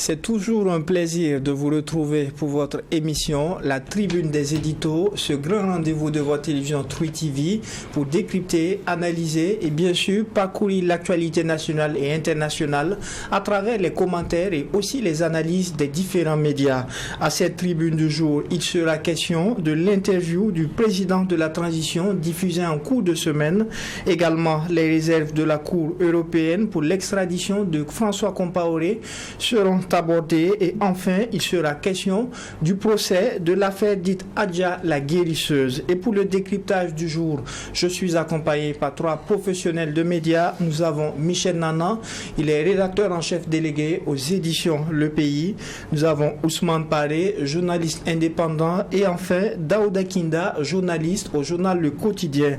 C'est toujours un plaisir de vous retrouver pour votre émission La Tribune des éditos, ce grand rendez-vous de votre télévision True TV pour décrypter, analyser et bien sûr parcourir l'actualité nationale et internationale à travers les commentaires et aussi les analyses des différents médias. À cette tribune du jour, il sera question de l'interview du président de la transition diffusée en cours de semaine, également les réserves de la Cour européenne pour l'extradition de François Compaoré seront abordés et enfin il sera question du procès de l'affaire dite Adja la guérisseuse. Et pour le décryptage du jour, je suis accompagné par trois professionnels de médias. Nous avons Michel Nana, il est rédacteur en chef délégué aux éditions Le Pays. Nous avons Ousmane Paré, journaliste indépendant, et enfin Daouda Kinda, journaliste au journal Le Quotidien.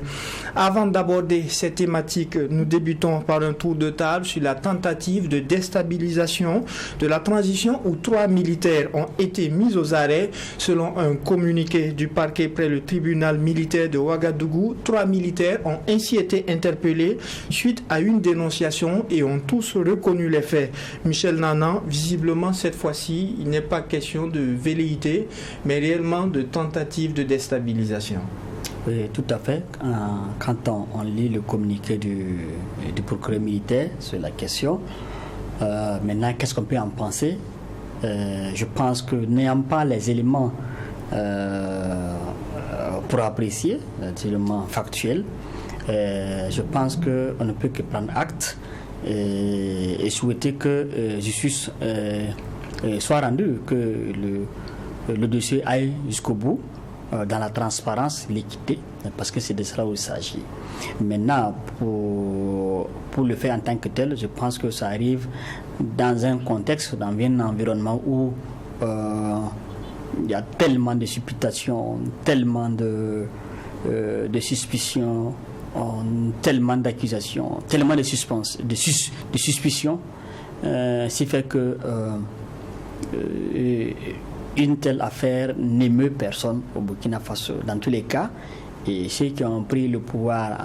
Avant d'aborder cette thématique, nous débutons par un tour de table sur la tentative de déstabilisation de la transition où 3 militaires ont été mis aux arrêts. Selon un communiqué du parquet près le tribunal militaire de Ouagadougou, 3 militaires ont ainsi été interpellés suite à une dénonciation et ont tous reconnu les faits. Michel Nana, visiblement cette fois-ci, il n'est pas question de velléité, mais réellement de tentative de déstabilisation. Oui, tout à fait. Quand on lit le communiqué du procureur militaire sur la question, maintenant, qu'est-ce qu'on peut en penser? Je pense que n'ayant pas les éléments pour apprécier, les éléments factuels, je pense qu'on ne peut que prendre acte et souhaiter que justice soit rendue, que le dossier aille jusqu'au bout, dans la transparence, l'équité, parce que c'est de cela où il s'agit. Maintenant, pour le faire en tant que tel, je pense que ça arrive dans un contexte, dans un environnement où il y a tellement de supputations, tellement de suspicions, tellement d'accusations, tellement de suspicions, ce qui fait que une telle affaire n'émeut personne au Burkina Faso. Dans tous les cas, et ceux qui ont pris le pouvoir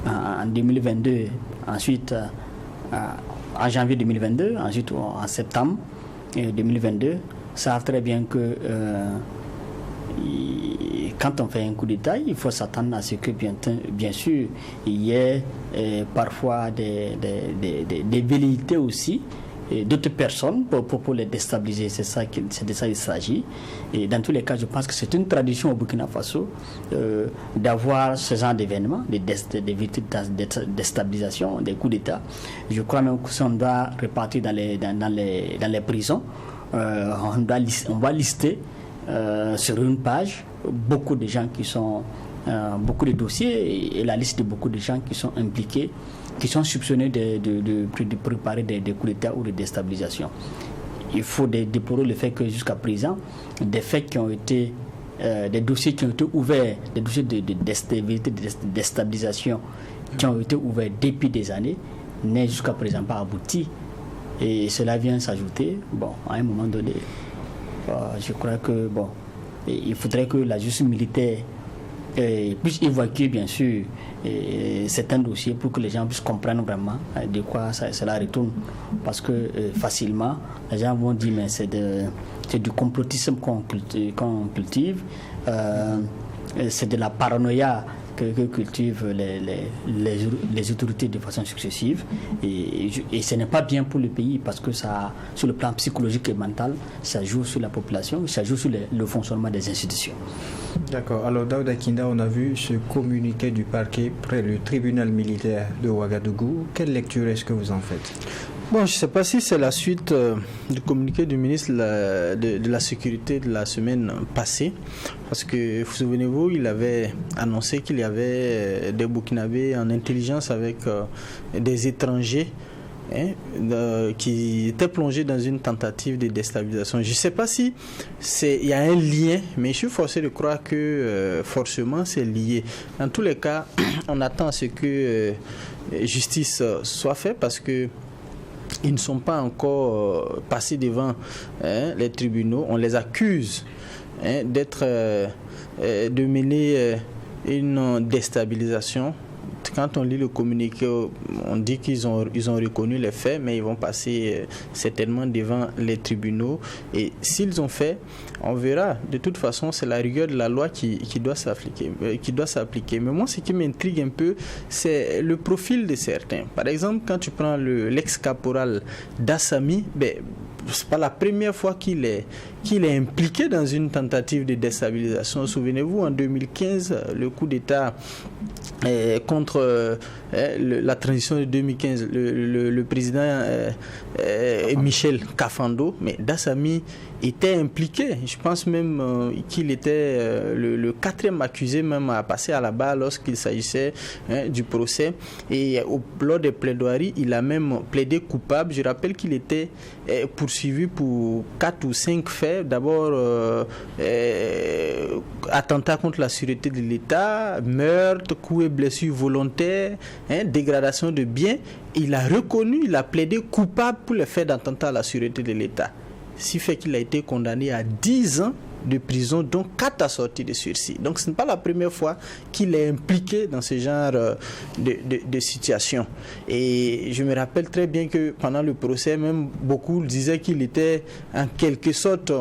en 2022, ensuite en janvier 2022, ensuite en septembre 2022, savent très bien que quand on fait un coup d'État, il faut s'attendre à ce que bien sûr il y ait parfois des velléités aussi, et d'autres personnes pour les déstabiliser. C'est de ça il s'agit. Et dans tous les cas, je pense que c'est une tradition au Burkina Faso d'avoir ce genre d'événements, des déstabilisations, des coups d'État. Je crois même que si on doit repartir dans les prisons, on va lister sur une page beaucoup de gens qui sont beaucoup de dossiers et la liste de beaucoup de gens qui sont impliqués, qui sont soupçonnés de préparer des coups d'État ou de déstabilisation. Il faut déplorer le fait que jusqu'à présent, des faits qui ont été, des dossiers qui ont été ouverts, des dossiers de déstabilisation qui ont été ouverts depuis des années, n'est jusqu'à présent pas abouti. Et cela vient s'ajouter, à un moment donné, je crois que, il faudrait que la justice militaire puisse évacuer bien sûr certains dossiers pour que les gens puissent comprendre vraiment de quoi cela retourne, parce que facilement les gens vont dire mais c'est du complotisme qu'on cultive, c'est de la paranoïa que cultivent les autorités de façon successive, et ce n'est pas bien pour le pays, parce que ça, sur le plan psychologique et mental, ça joue sur la population, ça joue sur le fonctionnement des institutions. D'accord. Alors Daouda Kinda, on a vu ce communiqué du parquet près le tribunal militaire de Ouagadougou. Quelle lecture est-ce que vous en faites? Je ne sais pas si c'est la suite du communiqué du ministre de la Sécurité de la semaine passée, parce que, vous souvenez-vous, il avait annoncé qu'il y avait des Burkinabés en intelligence avec des étrangers qui étaient plongés dans une tentative de déstabilisation. Je ne sais pas si il y a un lien, mais je suis forcé de croire que forcément c'est lié. Dans tous les cas, on attend à ce que justice soit faite, parce que ils ne sont pas encore passés devant les tribunaux. On les accuse de mener une déstabilisation quand on lit le communiqué, on dit qu'ils ont reconnu les faits, mais ils vont passer certainement devant les tribunaux. Et s'ils ont fait, on verra. De toute façon, c'est la rigueur de la loi qui doit s'appliquer. Mais moi, ce qui m'intrigue un peu, c'est le profil de certains. Par exemple, quand tu prends l'ex-caporal Dassami, c'est pas la première fois qu'il est impliqué dans une tentative de déstabilisation. Souvenez-vous, en 2015, le coup d'État contre la transition de 2015, le président Michel Kafando, mais Dassami était impliqué. Je pense même qu'il était le quatrième accusé même à passer à la barre lorsqu'il s'agissait du procès. Et lors des plaidoiries, il a même plaidé coupable. Je rappelle qu'il était poursuivi pour 4 ou 5 faits. D'abord, attentat contre la sûreté de l'État, meurtre, coups et blessures volontaires, dégradation de biens. Il a reconnu, il a plaidé coupable pour les faits d'attentat à la sûreté de l'État. Ce qui fait qu'il a été condamné à 10 ans de prison, dont 4 assortis de sursis. Donc ce n'est pas la première fois qu'il est impliqué dans ce genre de situation. Et je me rappelle très bien que pendant le procès, même beaucoup disaient qu'il était en quelque sorte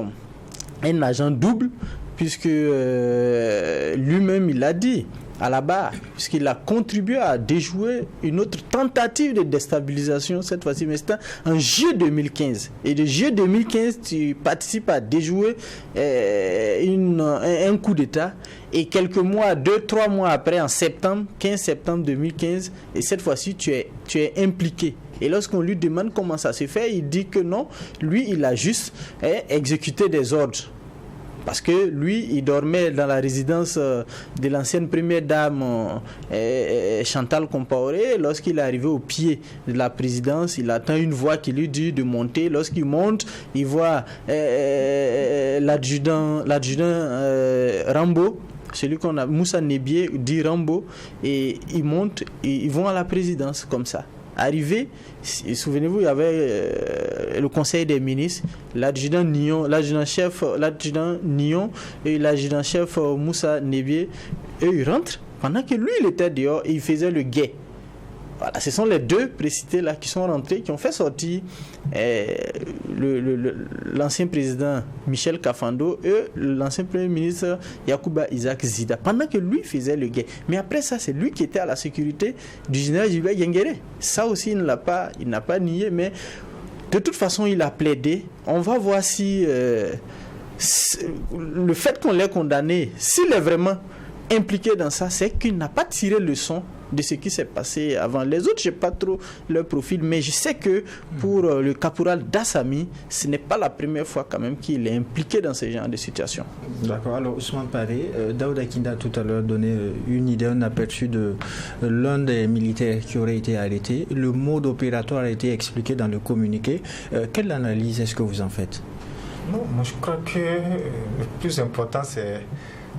un agent double, puisque lui-même il l'a dit à la barre, puisqu'il a contribué à déjouer une autre tentative de déstabilisation, cette fois-ci, mais c'était en juillet 2015. Et de juillet 2015, tu participes à déjouer un coup d'État. Et quelques mois, 2-3 mois après, en septembre, 15 septembre 2015, et cette fois-ci, tu es impliqué. Et lorsqu'on lui demande comment ça se fait, il dit que non, lui, il a juste exécuté des ordres. Parce que lui, il dormait dans la résidence de l'ancienne première dame Chantal Compaoré. Lorsqu'il est arrivé au pied de la présidence, il attend une voix qui lui dit de monter. Lorsqu'il monte, il voit l'adjudant Rambo, celui qu'on a, Moussa Nebié, dit Rambo, et ils montent, et ils vont à la présidence comme ça. Arrivé, souvenez-vous, il y avait le conseil des ministres, l'adjudant Nyon et l'adjudant-chef Moussa Nebié. Eux, ils rentrent pendant que lui, il était dehors et il faisait le guet. Voilà, ce sont les deux précités là qui sont rentrés, qui ont fait sortir l'ancien président Michel Kafando et l'ancien premier ministre Yacouba Isaac Zida, pendant que lui faisait le guet. Mais après ça, c'est lui qui était à la sécurité du général Gilbert Gengere. Ça aussi, il n'a pas nié, mais de toute façon, il a plaidé. On va voir si le fait qu'on l'ait condamné, s'il est vraiment impliqué dans ça, c'est qu'il n'a pas tiré leçon de ce qui s'est passé avant. Les autres, je n'ai pas trop leur profil, mais je sais que pour le caporal Dassami, ce n'est pas la première fois quand même qu'il est impliqué dans ce genre de situation. D'accord. Alors Ousmane Paré, Daouda Kinda tout à l'heure donné une idée, un aperçu de l'un des militaires qui aurait été arrêté. Le mode opératoire a été expliqué dans le communiqué. Quelle analyse est-ce que vous en faites? Non, moi je crois que le plus important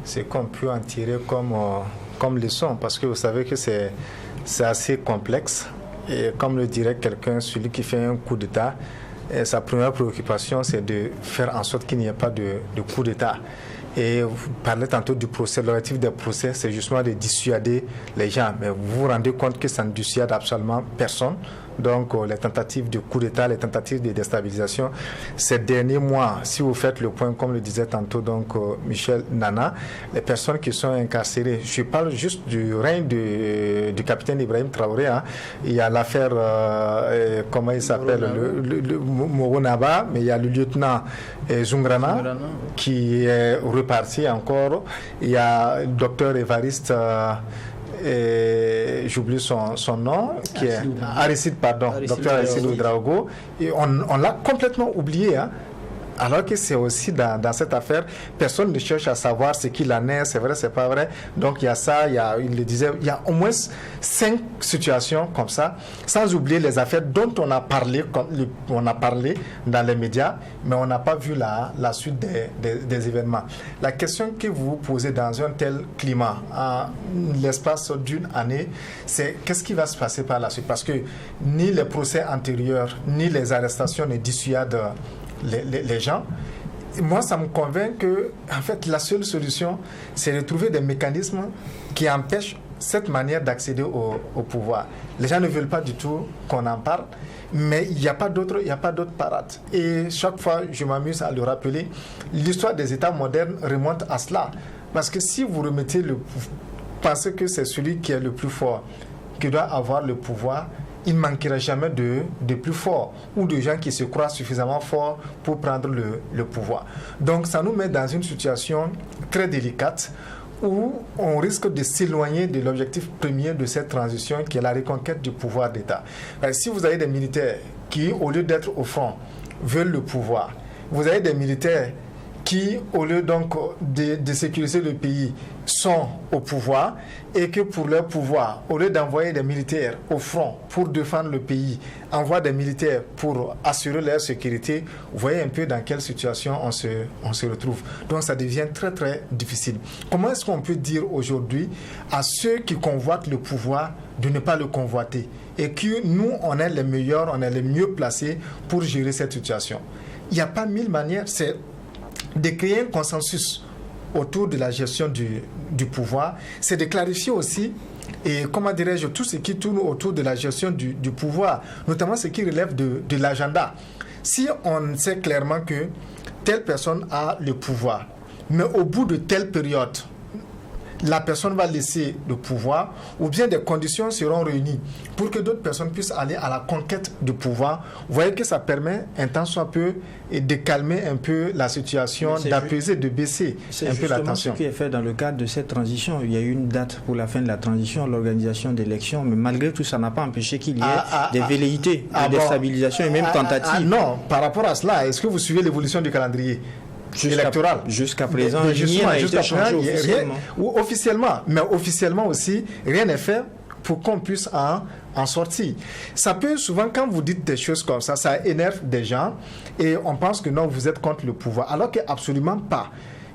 c'est qu'on peut en tirer comme leçon, parce que vous savez que c'est assez complexe, et comme le dirait quelqu'un, celui qui fait un coup d'État, sa première préoccupation c'est de faire en sorte qu'il n'y ait pas de coup d'État. Et vous parlez tantôt du procès, l'objectif des procès c'est justement de dissuader les gens, mais vous vous rendez compte que ça ne dissuade absolument personne. Donc les tentatives de coup d'État, les tentatives de déstabilisation, ces derniers mois, si vous faites le point, comme le disait tantôt donc Michel Nana, les personnes qui sont incarcérées, je parle juste du règne du capitaine Ibrahim Traoré, hein. Il y a l'affaire, comment il s'appelle, le Moronaba, mais il y a le lieutenant Zungrana qui est reparti encore, il y a le docteur Évariste, j'oublie son nom, qui est Aristide, docteur Aristide Ouedraogo, et on l'a complètement oublié, hein. Alors que c'est aussi dans cette affaire, personne ne cherche à savoir ce qu'il en est, c'est vrai, c'est pas vrai. Donc il y a ça, il le disait, il y a au moins 5 situations comme ça, sans oublier les affaires dont on a parlé dans les médias, mais on n'a pas vu la suite des événements. La question que vous vous posez dans un tel climat, en l'espace d'une année, c'est qu'est-ce qui va se passer par la suite? Parce que ni les procès antérieurs, ni les arrestations ne dissuadent les gens. Et moi, ça me convainc que en fait, la seule solution, c'est de trouver des mécanismes qui empêchent cette manière d'accéder au pouvoir. Les gens ne veulent pas du tout qu'on en parle, mais il n'y a pas d'autre parade. Et chaque fois, je m'amuse à le rappeler, l'histoire des États modernes remonte à cela. Parce que si vous remettez pensez que c'est celui qui est le plus fort qui doit avoir le pouvoir, il ne manquera jamais de plus forts ou de gens qui se croient suffisamment forts pour prendre le pouvoir. Donc ça nous met dans une situation très délicate où on risque de s'éloigner de l'objectif premier de cette transition qui est la reconquête du pouvoir d'État. Si vous avez des militaires qui, au lieu d'être au front, veulent le pouvoir, vous avez des militaires qui, au lieu donc de sécuriser le pays, sont au pouvoir, et que pour leur pouvoir, au lieu d'envoyer des militaires au front pour défendre le pays, envoient des militaires pour assurer leur sécurité, vous voyez un peu dans quelle situation on se retrouve. Donc ça devient très très difficile. Comment est-ce qu'on peut dire aujourd'hui à ceux qui convoitent le pouvoir de ne pas le convoiter, et que nous, on est les meilleurs, on est les mieux placés pour gérer cette situation? Il n'y a pas mille manières, c'est de créer un consensus autour de la gestion du pouvoir, c'est de clarifier aussi, et comment dirais-je, tout ce qui tourne autour de la gestion du pouvoir, notamment ce qui relève de l'agenda. Si on sait clairement que telle personne a le pouvoir, mais au bout de telle période, la personne va laisser le pouvoir, ou bien des conditions seront réunies pour que d'autres personnes puissent aller à la conquête du pouvoir. Vous voyez que ça permet un tant soit peu de calmer un peu la situation, d'apaiser, de baisser un peu la tension. C'est ce qui est fait dans le cadre de cette transition. Il y a eu une date pour la fin de la transition, l'organisation d'élections, mais malgré tout, ça n'a pas empêché qu'il y ait des velléités, des déstabilisations et même tentatives. Non, par rapport à cela, est-ce que vous suivez l'évolution du calendrier électoral? Jusqu'à présent, rien n'a été changé officiellement. Mais officiellement aussi, rien n'est fait pour qu'on puisse en sortir. Ça peut souvent, quand vous dites des choses comme ça énerve des gens et on pense que non, vous êtes contre le pouvoir, alors qu'absolument pas.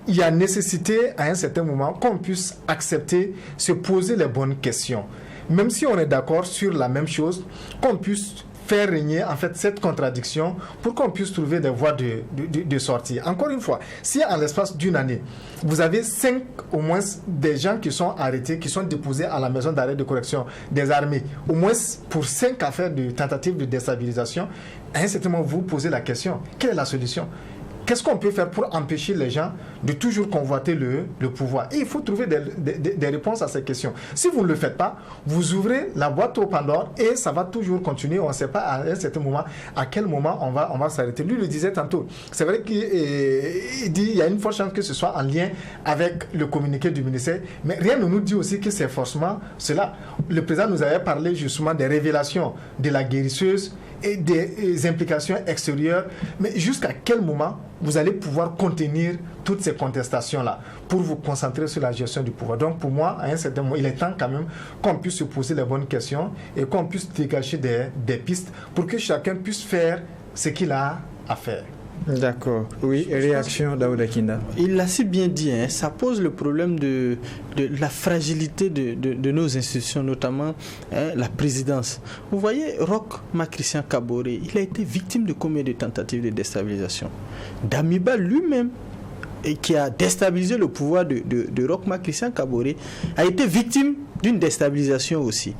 Il y a nécessité à un certain moment qu'on puisse accepter, se poser les bonnes questions. Même si on est d'accord sur la même chose, qu'on puisse faire régner en fait cette contradiction pour qu'on puisse trouver des voies de sortie. Encore une fois, si en l'espace d'une année, vous avez 5 au moins des gens qui sont arrêtés, qui sont déposés à la maison d'arrêt de correction des armées, au moins pour 5 affaires de tentatives de déstabilisation, à un certain moment, vous posez la question, quelle est la solution? Qu'est-ce qu'on peut faire pour empêcher les gens de toujours convoiter le pouvoir? Et il faut trouver des réponses à ces questions. Si vous ne le faites pas, vous ouvrez la boîte au Pandore et ça va toujours continuer. On ne sait pas à un certain moment, à quel moment on va s'arrêter. Lui le disait tantôt. C'est vrai qu'il dit qu'il y a une forte chance que ce soit en lien avec le communiqué du ministère, mais rien ne nous dit aussi que c'est forcément cela. Le président nous avait parlé justement des révélations de la guérisseuse et des implications extérieures, mais jusqu'à quel moment vous allez pouvoir contenir toutes ces contestations-là pour vous concentrer sur la gestion du pouvoir. Donc pour moi, à un certain moment, il est temps quand même qu'on puisse se poser les bonnes questions et qu'on puisse dégager des pistes pour que chacun puisse faire ce qu'il a à faire. D'accord. Oui, réaction Daouda Kinda. Il l'a si bien dit, hein, ça pose le problème de la fragilité de nos institutions, notamment la présidence. Vous voyez, Roch Marc-Christian Kaboré, il a été victime de combien de tentatives de déstabilisation? Damiba lui-même, qui a déstabilisé le pouvoir de Roch Marc-Christian Kaboré, a été victime d'une déstabilisation aussi.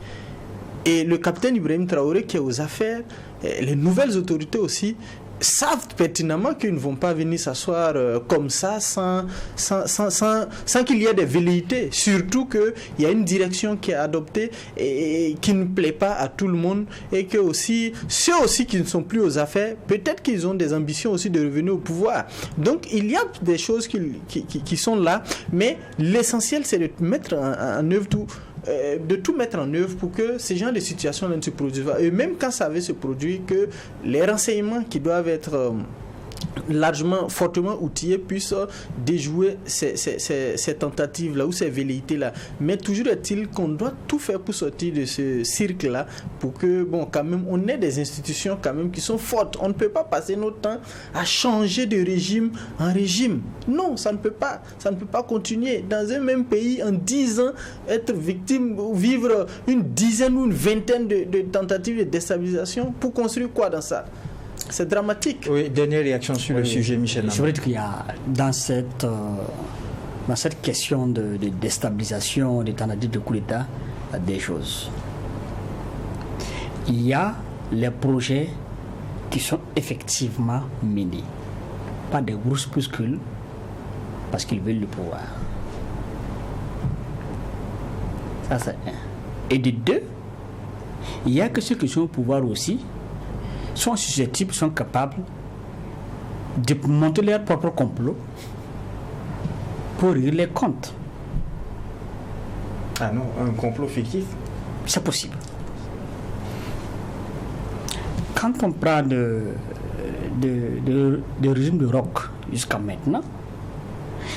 Et le capitaine Ibrahim Traoré, qui est aux affaires, les nouvelles autorités aussi, savent pertinemment qu'ils ne vont pas venir s'asseoir comme ça sans qu'il y ait des velléités. Surtout qu'il y a une direction qui est adoptée et qui ne plaît pas à tout le monde, et que aussi ceux aussi qui ne sont plus aux affaires, peut-être qu'ils ont des ambitions aussi de revenir au pouvoir. Donc il y a des choses qui sont là, mais l'essentiel c'est de mettre en œuvre tout. De tout mettre en œuvre pour que ces genres de situations-là ne se produisent pas. Et même quand ça avait se produire, que les renseignements qui doivent être largement, fortement outillés puissent déjouer ces tentatives-là ou ces velléités-là. Mais toujours est-il qu'on doit tout faire pour sortir de ce cirque-là pour que, bon, quand même, on ait des institutions quand même qui sont fortes. On ne peut pas passer notre temps à changer de régime en régime. Non, ça ne peut pas. Ça ne peut pas continuer. Dans un même pays, en 10 ans, être victime, vivre une dizaine ou une vingtaine de tentatives de déstabilisation pour construire quoi dans ça? C'est dramatique. Oui, dernière réaction sur le sujet, Michel. Je voudrais dire qu'il y a dans cette dans cette question de déstabilisation, de tentative de coup d'État, des choses. Il y a les projets qui sont effectivement menés par des groupuscules parce qu'ils veulent le pouvoir. Ça, c'est un. Et de deux, il y a que ceux qui sont au pouvoir aussi sont susceptibles, sont capables de monter leur propre complot pour régler les comptes. Ah non, un complot fictif? C'est possible. Quand on prend le régime de Roch jusqu'à maintenant,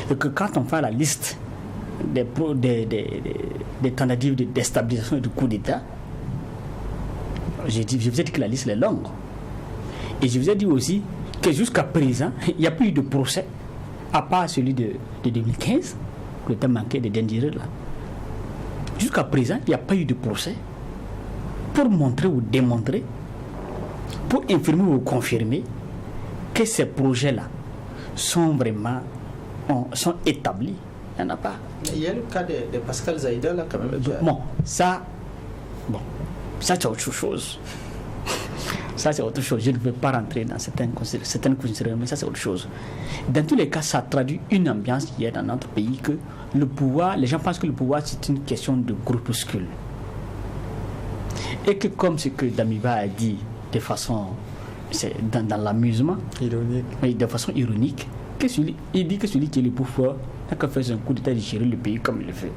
et que quand on fait la liste des tentatives de déstabilisation et de coup d'État, je vous ai dit que la liste est longue. Et je vous ai dit aussi que jusqu'à présent, il n'y a plus eu de procès, à part celui de 2015, le temps manqué de Dendiré là. Jusqu'à présent, il n'y a pas eu de procès pour montrer ou démontrer, pour infirmer ou confirmer que ces projets-là sont vraiment sont établis. Il n'y en a pas. Il y a le cas de Pascal Zaïda là quand même. Bon, ça c'est autre chose. Ça c'est autre chose. Je ne veux pas rentrer dans certaines considérations, mais ça c'est autre chose. Dans tous les cas, ça traduit une ambiance qui est dans notre pays que le pouvoir, les gens pensent que le pouvoir c'est une question de groupuscule. Et que comme ce que Damiba a dit de façon, c'est dans l'amusement, ironique, mais de façon ironique, il dit que celui qui est le pouvoir n'a qu'à faire un coup d'État de gérer le pays comme il le fait.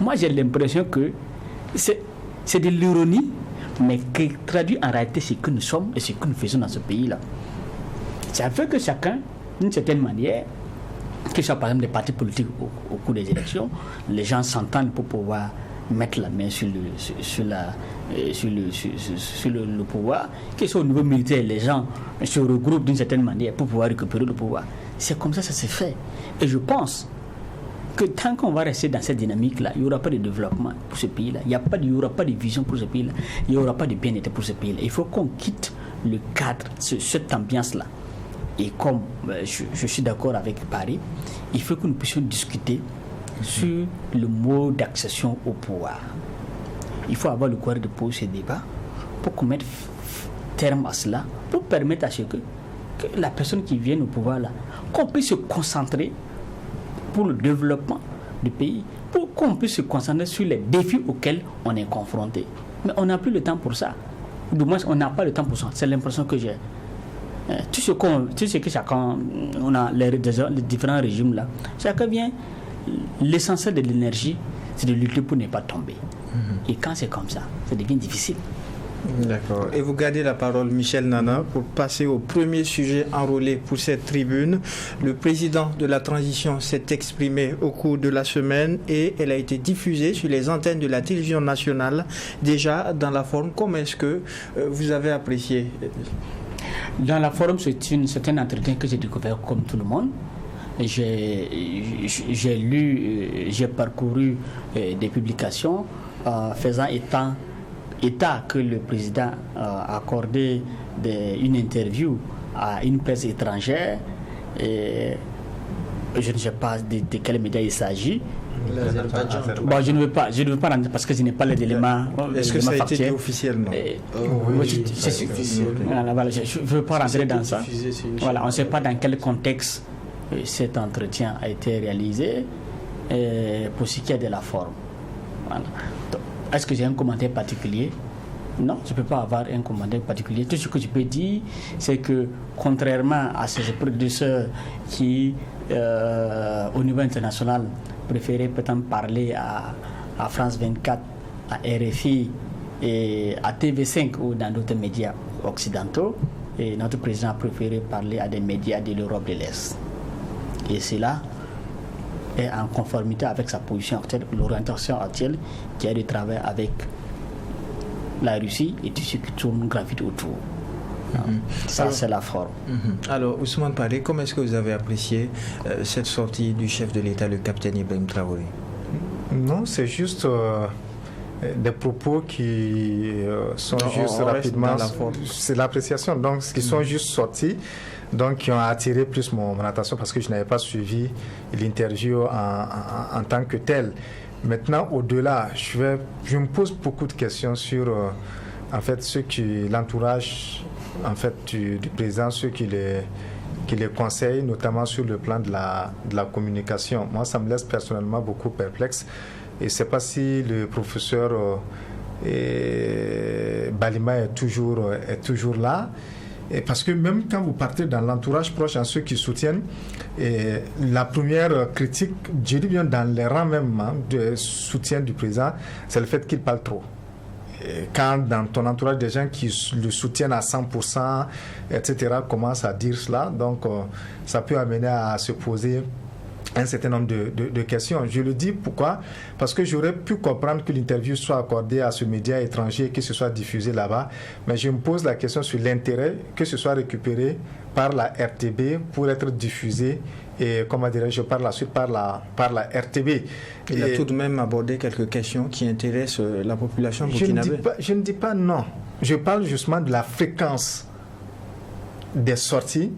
Moi j'ai l'impression que c'est de l'ironie, mais qui traduit en réalité ce que nous sommes et ce que nous faisons dans ce pays-là. Ça fait que chacun, d'une certaine manière, que ce soit par exemple des partis politiques au cours des élections, les gens s'entendent pour pouvoir mettre la main sur le pouvoir, que ce soit au niveau militaire, les gens se regroupent d'une certaine manière pour pouvoir récupérer le pouvoir. C'est comme ça se fait. Et je pense que tant qu'on va rester dans cette dynamique-là, il n'y aura pas de développement pour ce pays-là, il n'y aura pas de vision pour ce pays-là, il n'y aura pas de bien-être pour ce pays-là. Il faut qu'on quitte le cadre, cette ambiance-là. Et comme je suis d'accord avec Paris, il faut que nous puissions discuter sur le mode d'accession au pouvoir. Il faut avoir le courage de poser ces débats pour qu'on mette terme à cela, pour permettre à ce que la personne qui vient au pouvoir là, qu'on puisse se concentrer pour le développement du pays, pour qu'on puisse se concentrer sur les défis auxquels on est confronté. Mais on n'a plus le temps pour ça. Du moins, on n'a pas le temps pour ça. C'est l'impression que j'ai. Tout ce que chacun, on a les différents régimes là, chacun vient. L'essentiel de l'énergie, c'est de lutter pour ne pas tomber. Et quand c'est comme ça, ça devient difficile. D'accord. Et vous gardez la parole, Michel Nana, pour passer au premier sujet enrôlé pour cette tribune. Le président de la transition s'est exprimé au cours de la semaine et elle a été diffusée sur les antennes de la télévision nationale, déjà dans la forme. Comment est-ce que vous avez apprécié? Dans la forme, c'est un entretien que j'ai découvert comme tout le monde. J'ai lu, j'ai parcouru des publications faisant état que le président a accordé une interview à une presse étrangère. Et je ne sais pas de quel média il s'agit. Bon, je ne veux pas rentrer parce que je n'ai pas les éléments. Est-ce que ça a été dit officiellement? Oui, c'est officiel. Voilà, je ne veux pas rentrer dans ça. Voilà, on ne sait pas dans quel contexte cet entretien a été réalisé pour ce qui est de la forme. Voilà. Est-ce que j'ai un commentaire particulier? Non, je ne peux pas avoir un commentaire particulier. Tout ce que je peux dire, c'est que contrairement à ces prédécesseurs qui, au niveau international, préféraient peut-être parler à France 24, à RFI et à TV5 ou dans d'autres médias occidentaux, et notre président a préféré parler à des médias de l'Europe de l'Est. Et cela est en conformité avec sa position actuelle, l'orientation actuelle qui est de travailler avec la Russie et tout ce qui tourne, gravite autour. Ça, c'est la forme. Alors, Ousmane Palé, comment est-ce que vous avez apprécié cette sortie du chef de l'État, le capitaine Ibrahim Traoré? Non, c'est juste des propos qui sont juste rapidement. C'est l'appréciation, donc qui sont juste sortis donc qui ont attiré plus mon attention parce que je n'avais pas suivi l'interview en tant que tel. Maintenant, au-delà, je me pose beaucoup de questions sur en fait l'entourage en fait du président, ceux qui les conseillent, notamment sur le plan de la communication. Moi, ça me laisse personnellement beaucoup perplexe. Et je ne sais pas si le professeur Balima est toujours là. Et parce que même quand vous partez dans l'entourage proche, à ceux qui soutiennent, la première critique, je dis bien dans les rangs même de soutien du président, c'est le fait qu'il parle trop. Quand dans ton entourage, des gens qui le soutiennent à 100%, etc., commencent à dire cela, donc ça peut amener à se poser un certain nombre de questions. Je le dis pourquoi? Parce que j'aurais pu comprendre que l'interview soit accordée à ce média étranger et que ce soit diffusé là-bas, mais je me pose la question sur l'intérêt que ce soit récupéré par la RTB pour être diffusé. Et comment dirais-je, je parle ensuite par la RTB. Il a tout de même abordé quelques questions qui intéressent la population burkinabé. Je ne dis pas non. Je parle justement de la fréquence des sorties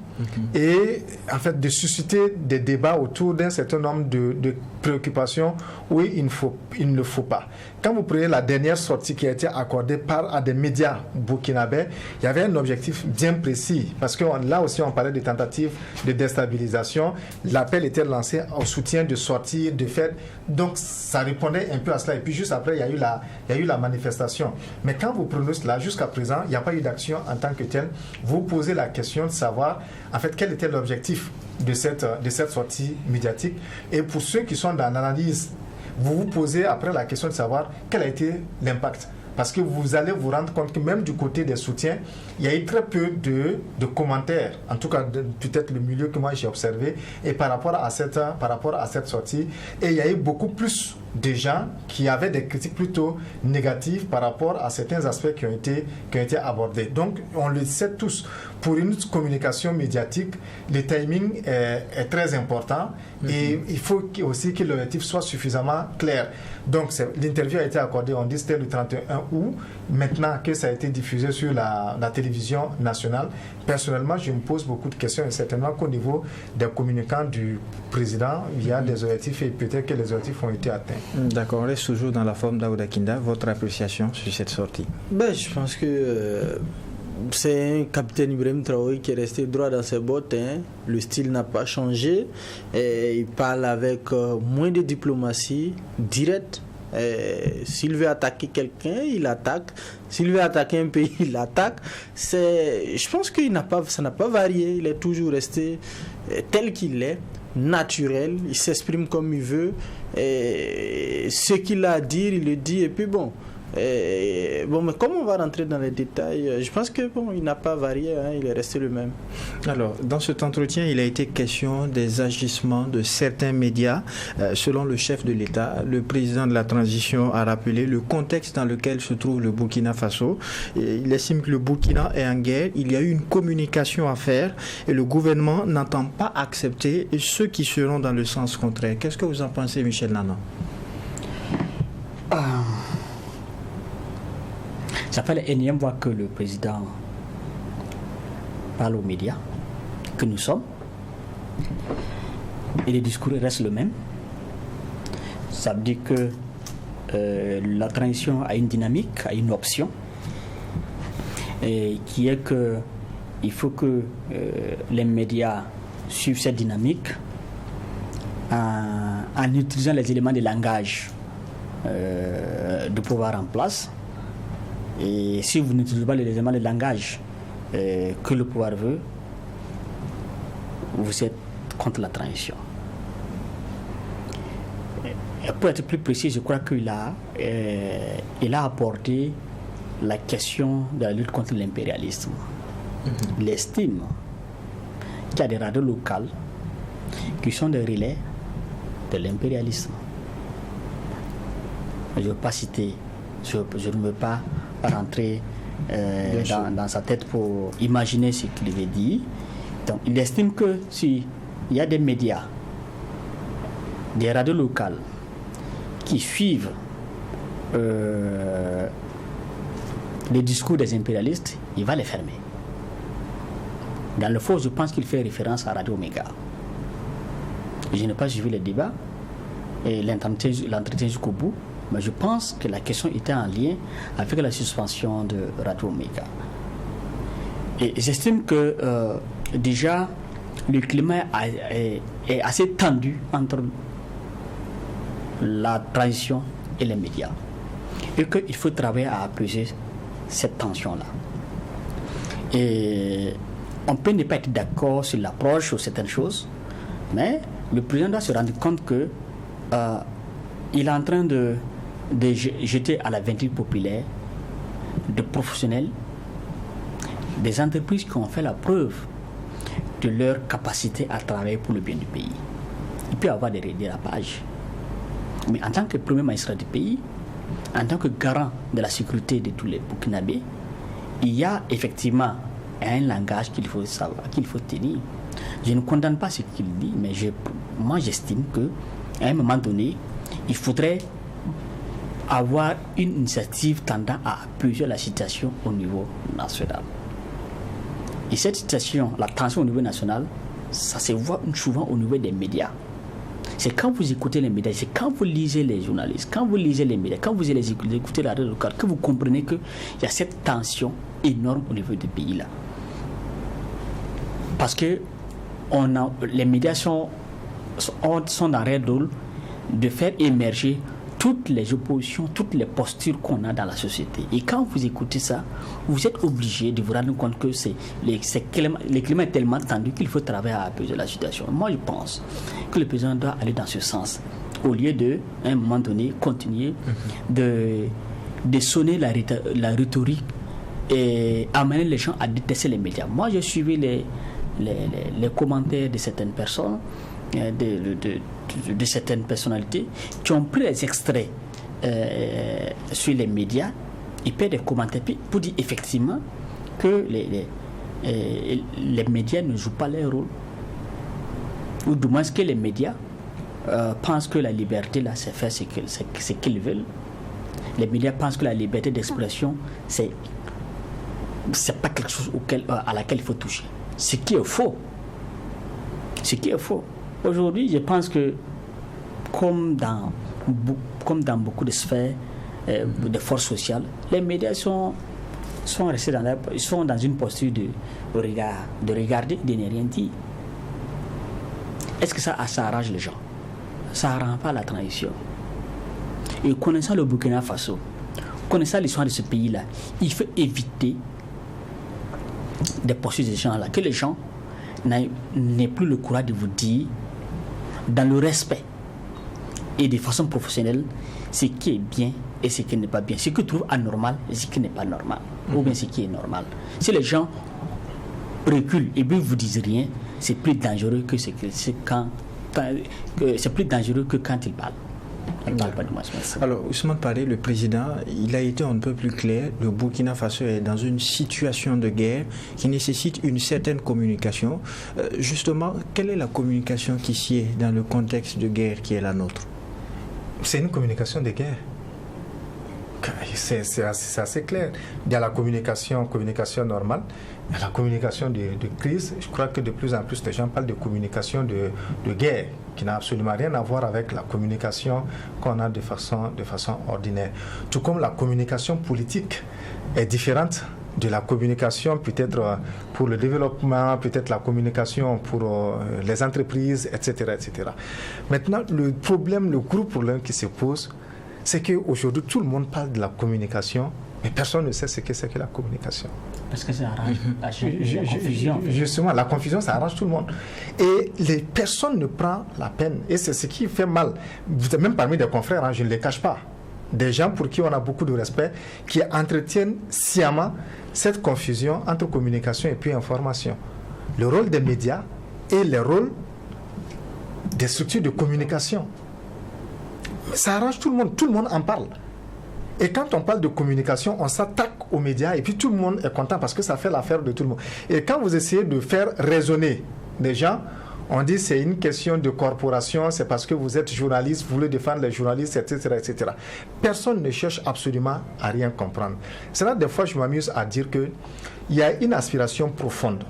et en fait de susciter des débats autour d'un certain nombre de préoccupations où il ne faut pas. Quand vous prenez la dernière sortie qui a été accordée à des médias burkinabés, il y avait un objectif bien précis parce que là aussi on parlait de tentatives de déstabilisation. L'appel était lancé au soutien de sortir, de faire. Donc ça répondait un peu à cela. Et puis juste après, il y a eu la manifestation. Mais quand vous prenez cela, jusqu'à présent, il n'y a pas eu d'action en tant que telle. Vous posez la question de savoir en fait quel était l'objectif de cette sortie médiatique. Et pour ceux qui sont dans l'analyse, vous vous posez après la question de savoir quel a été l'impact. Parce que vous allez vous rendre compte que même du côté des soutiens, il y a eu très peu de commentaires, en tout cas peut-être le milieu que moi j'ai observé, et par rapport à cette sortie. Et il y a eu beaucoup plus de gens qui avaient des critiques plutôt négatives par rapport à certains aspects qui ont été abordés. Donc on le sait tous, pour une communication médiatique, le timing est très important et il faut aussi que l'objectif soit suffisamment clair. Donc l'interview a été accordée, on dit c'était le 31 août. Maintenant que ça a été diffusé sur la télévision nationale, personnellement je me pose beaucoup de questions et certainement qu'au niveau des communicants du président, il y a des objectifs et peut-être que les objectifs ont été atteints. D'accord, on reste toujours dans la forme d'Aouda Kinda. Votre appréciation sur cette sortie? Je pense que c'est un capitaine Ibrahim Traoré qui est resté droit dans ses bottes. Le style n'a pas changé. Et il parle avec moins de diplomatie directe. S'il veut attaquer quelqu'un, il attaque. S'il veut attaquer un pays, il attaque. Je pense que ça n'a pas varié. Il est toujours resté tel qu'il est, naturel. Il s'exprime comme il veut. Et ce qu'il a à dire, il le dit. Et puis mais comme on va rentrer dans les détails, je pense que il n'a pas varié, il est resté le même. Alors, dans cet entretien, il a été question des agissements de certains médias. Selon le chef de l'État, le président de la transition a rappelé le contexte dans lequel se trouve le Burkina Faso. Et il estime que le Burkina est en guerre. Il y a eu une communication à faire et le gouvernement n'entend pas accepter ceux qui seront dans le sens contraire. Qu'est-ce que vous en pensez, Michel Nana? Ça fait l'énième fois que le président parle aux médias, que nous sommes, et le discours reste le même. Ça veut dire que la transition a une dynamique, a une option, et qui est que il faut que les médias suivent cette dynamique en utilisant les éléments de langage de pouvoir en place. Et si vous n'utilisez pas les éléments de langage que le pouvoir veut, vous êtes contre la transition. Et pour être plus précis, je crois qu'il a abordé la question de la lutte contre l'impérialisme. Il estime qu'il y a des radios locales qui sont des relais de l'impérialisme. Je ne veux pas citer, je ne veux pas rentrer dans sa tête pour imaginer ce qu'il veut dire. Donc, il estime que s'il y a des médias, des radios locales qui suivent les discours des impérialistes, il va les fermer. Dans le fond, je pense qu'il fait référence à Radio Méga. Je n'ai pas suivi le débat et l'entretien jusqu'au bout, mais je pense que la question était en lien avec la suspension de Radio Méga. Et j'estime que déjà le climat est assez tendu entre la transition et les médias et qu'il faut travailler à apaiser cette tension-là. Et on peut ne pas être d'accord sur l'approche ou certaines choses, mais le président doit se rendre compte que il est en train de jeter à la ventile populaire de professionnels, des entreprises qui ont fait la preuve de leur capacité à travailler pour le bien du pays. Il peut y avoir des dérapages. Mais en tant que premier magistrat du pays, en tant que garant de la sécurité de tous les Burkinabés, il y a effectivement un langage qu'il faut savoir, qu'il faut tenir. Je ne condamne pas ce qu'il dit, mais moi j'estime qu'à un moment donné, il faudrait avoir une initiative tendant à appuyer la situation au niveau national. Et cette situation, la tension au niveau national, ça se voit souvent au niveau des médias. C'est quand vous écoutez les médias, c'est quand vous lisez les journalistes, quand vous lisez les médias, quand vous écoutez la radio locale, que vous comprenez qu'il y a cette tension énorme au niveau du pays là. Parce que les médias sont dans leur rôle de faire émerger toutes les oppositions, toutes les postures qu'on a dans la société. Et quand vous écoutez ça, vous êtes obligé de vous rendre compte que le climat est tellement tendu qu'il faut travailler à apaiser la situation. Moi, je pense que le président doit aller dans ce sens, au lieu de, à un moment donné, continuer de sonner la rhétorique et amener les gens à détester les médias. Moi, j'ai suivi les commentaires de certaines personnes, de certaines personnalités qui ont pris des extraits sur les médias et puis des commentaires pour dire effectivement que les médias ne jouent pas leur rôle, ou du moins que les médias pensent que la liberté là c'est faire ce qu'ils veulent. Les médias pensent que la liberté d'expression c'est pas quelque chose à laquelle il faut toucher, ce qui est faux. Aujourd'hui, je pense que, comme dans beaucoup de sphères de forces sociales, les médias sont restés dans une posture de regarder, de ne rien dire. Est-ce que ça arrange les gens? Ça n'arrange pas la transition. Et connaissant le Burkina Faso, connaissant l'histoire de ce pays-là, il faut éviter des postures de ces gens-là, que les gens n'aient plus le courage de vous dire, dans le respect et de façon professionnelle, ce qui est bien et ce qui n'est pas bien, ce que tu trouves anormal et ce qui n'est pas normal, ou bien ce qui est normal. Si les gens reculent et bien vous disent rien, c'est plus dangereux que quand ils parlent. Alors, Ousmane Paré, le président, il a été un peu plus clair. Le Burkina Faso est dans une situation de guerre qui nécessite une certaine communication. Justement, quelle est la communication qui sied dans le contexte de guerre qui est la nôtre? C'est une communication de guerre. C'est assez clair. Il y a la communication normale, il y a la communication de crise. Je crois que de plus en plus, les gens parlent de communication de guerre, qui n'a absolument rien à voir avec la communication qu'on a de façon ordinaire. Tout comme la communication politique est différente de la communication peut-être pour le développement, peut-être la communication pour les entreprises, etc., etc. Maintenant, le gros problème qui se pose, c'est qu'aujourd'hui, tout le monde parle de la communication, mais personne ne sait ce que c'est que la communication. Parce que ça arrange la confusion. Justement, la confusion, ça arrange tout le monde. Et les personnes ne prennent la peine. Et c'est ce qui fait mal. Même parmi des confrères, je ne les cache pas. Des gens pour qui on a beaucoup de respect, qui entretiennent sciemment cette confusion entre communication et puis information. Le rôle des médias et le rôle des structures de communication. Ça arrange tout le monde en parle. Et quand on parle de communication, on s'attaque aux médias et puis tout le monde est content parce que ça fait l'affaire de tout le monde. Et quand vous essayez de faire raisonner des gens, on dit c'est une question de corporation, c'est parce que vous êtes journaliste, vous voulez défendre les journalistes, etc., etc. Personne ne cherche absolument à rien comprendre. C'est là des fois je m'amuse à dire qu'il y a une aspiration profonde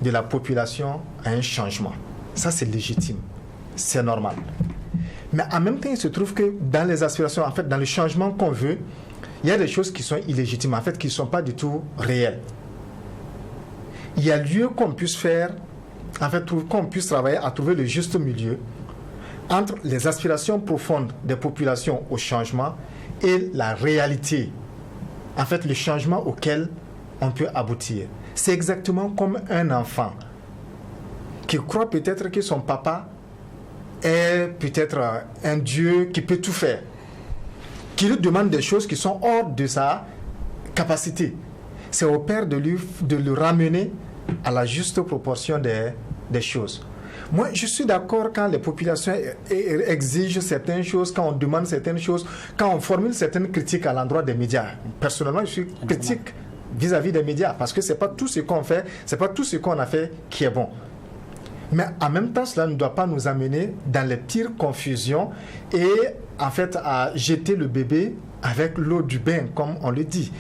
de la population à un changement. Ça, c'est légitime. C'est normal. Mais en même temps, il se trouve que dans les aspirations, en fait, dans le changement qu'on veut, il y a des choses qui sont illégitimes, en fait, qui ne sont pas du tout réelles. Il y a lieu qu'on puisse faire, en fait, qu'on puisse travailler à trouver le juste milieu entre les aspirations profondes des populations au changement et la réalité, en fait, le changement auquel on peut aboutir. C'est exactement comme un enfant qui croit peut-être que son papa est peut-être un Dieu qui peut tout faire, qui lui demande des choses qui sont hors de sa capacité. C'est au père de le ramener à la juste proportion des choses. Moi, je suis d'accord quand les populations exigent certaines choses, quand on demande certaines choses, quand on formule certaines critiques à l'endroit des médias. Personnellement, je suis critique vis-à-vis des médias parce que c'est pas tout ce qu'on fait, c'est pas tout ce qu'on a fait qui est bon. Mais en même temps, cela ne doit pas nous amener dans les pires confusions et en fait à jeter le bébé avec l'eau du bain, comme on le dit.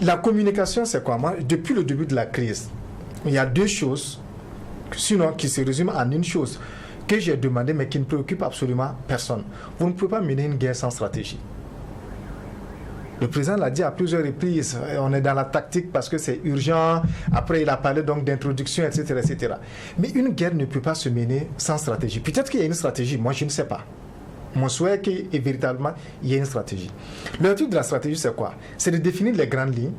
La communication, c'est quoi? Moi, depuis le début de la crise, il y a deux choses, sinon qui se résument en une chose, que j'ai demandé mais qui ne préoccupe absolument personne. Vous ne pouvez pas mener une guerre sans stratégie. Le président l'a dit à plusieurs reprises, on est dans la tactique parce que c'est urgent, après il a parlé donc d'introduction, etc., etc. Mais une guerre ne peut pas se mener sans stratégie. Peut-être qu'il y a une stratégie, moi je ne sais pas. Mon souhait est que véritablement il y ait une stratégie. Le truc de la stratégie, c'est quoi? C'est de définir les grandes lignes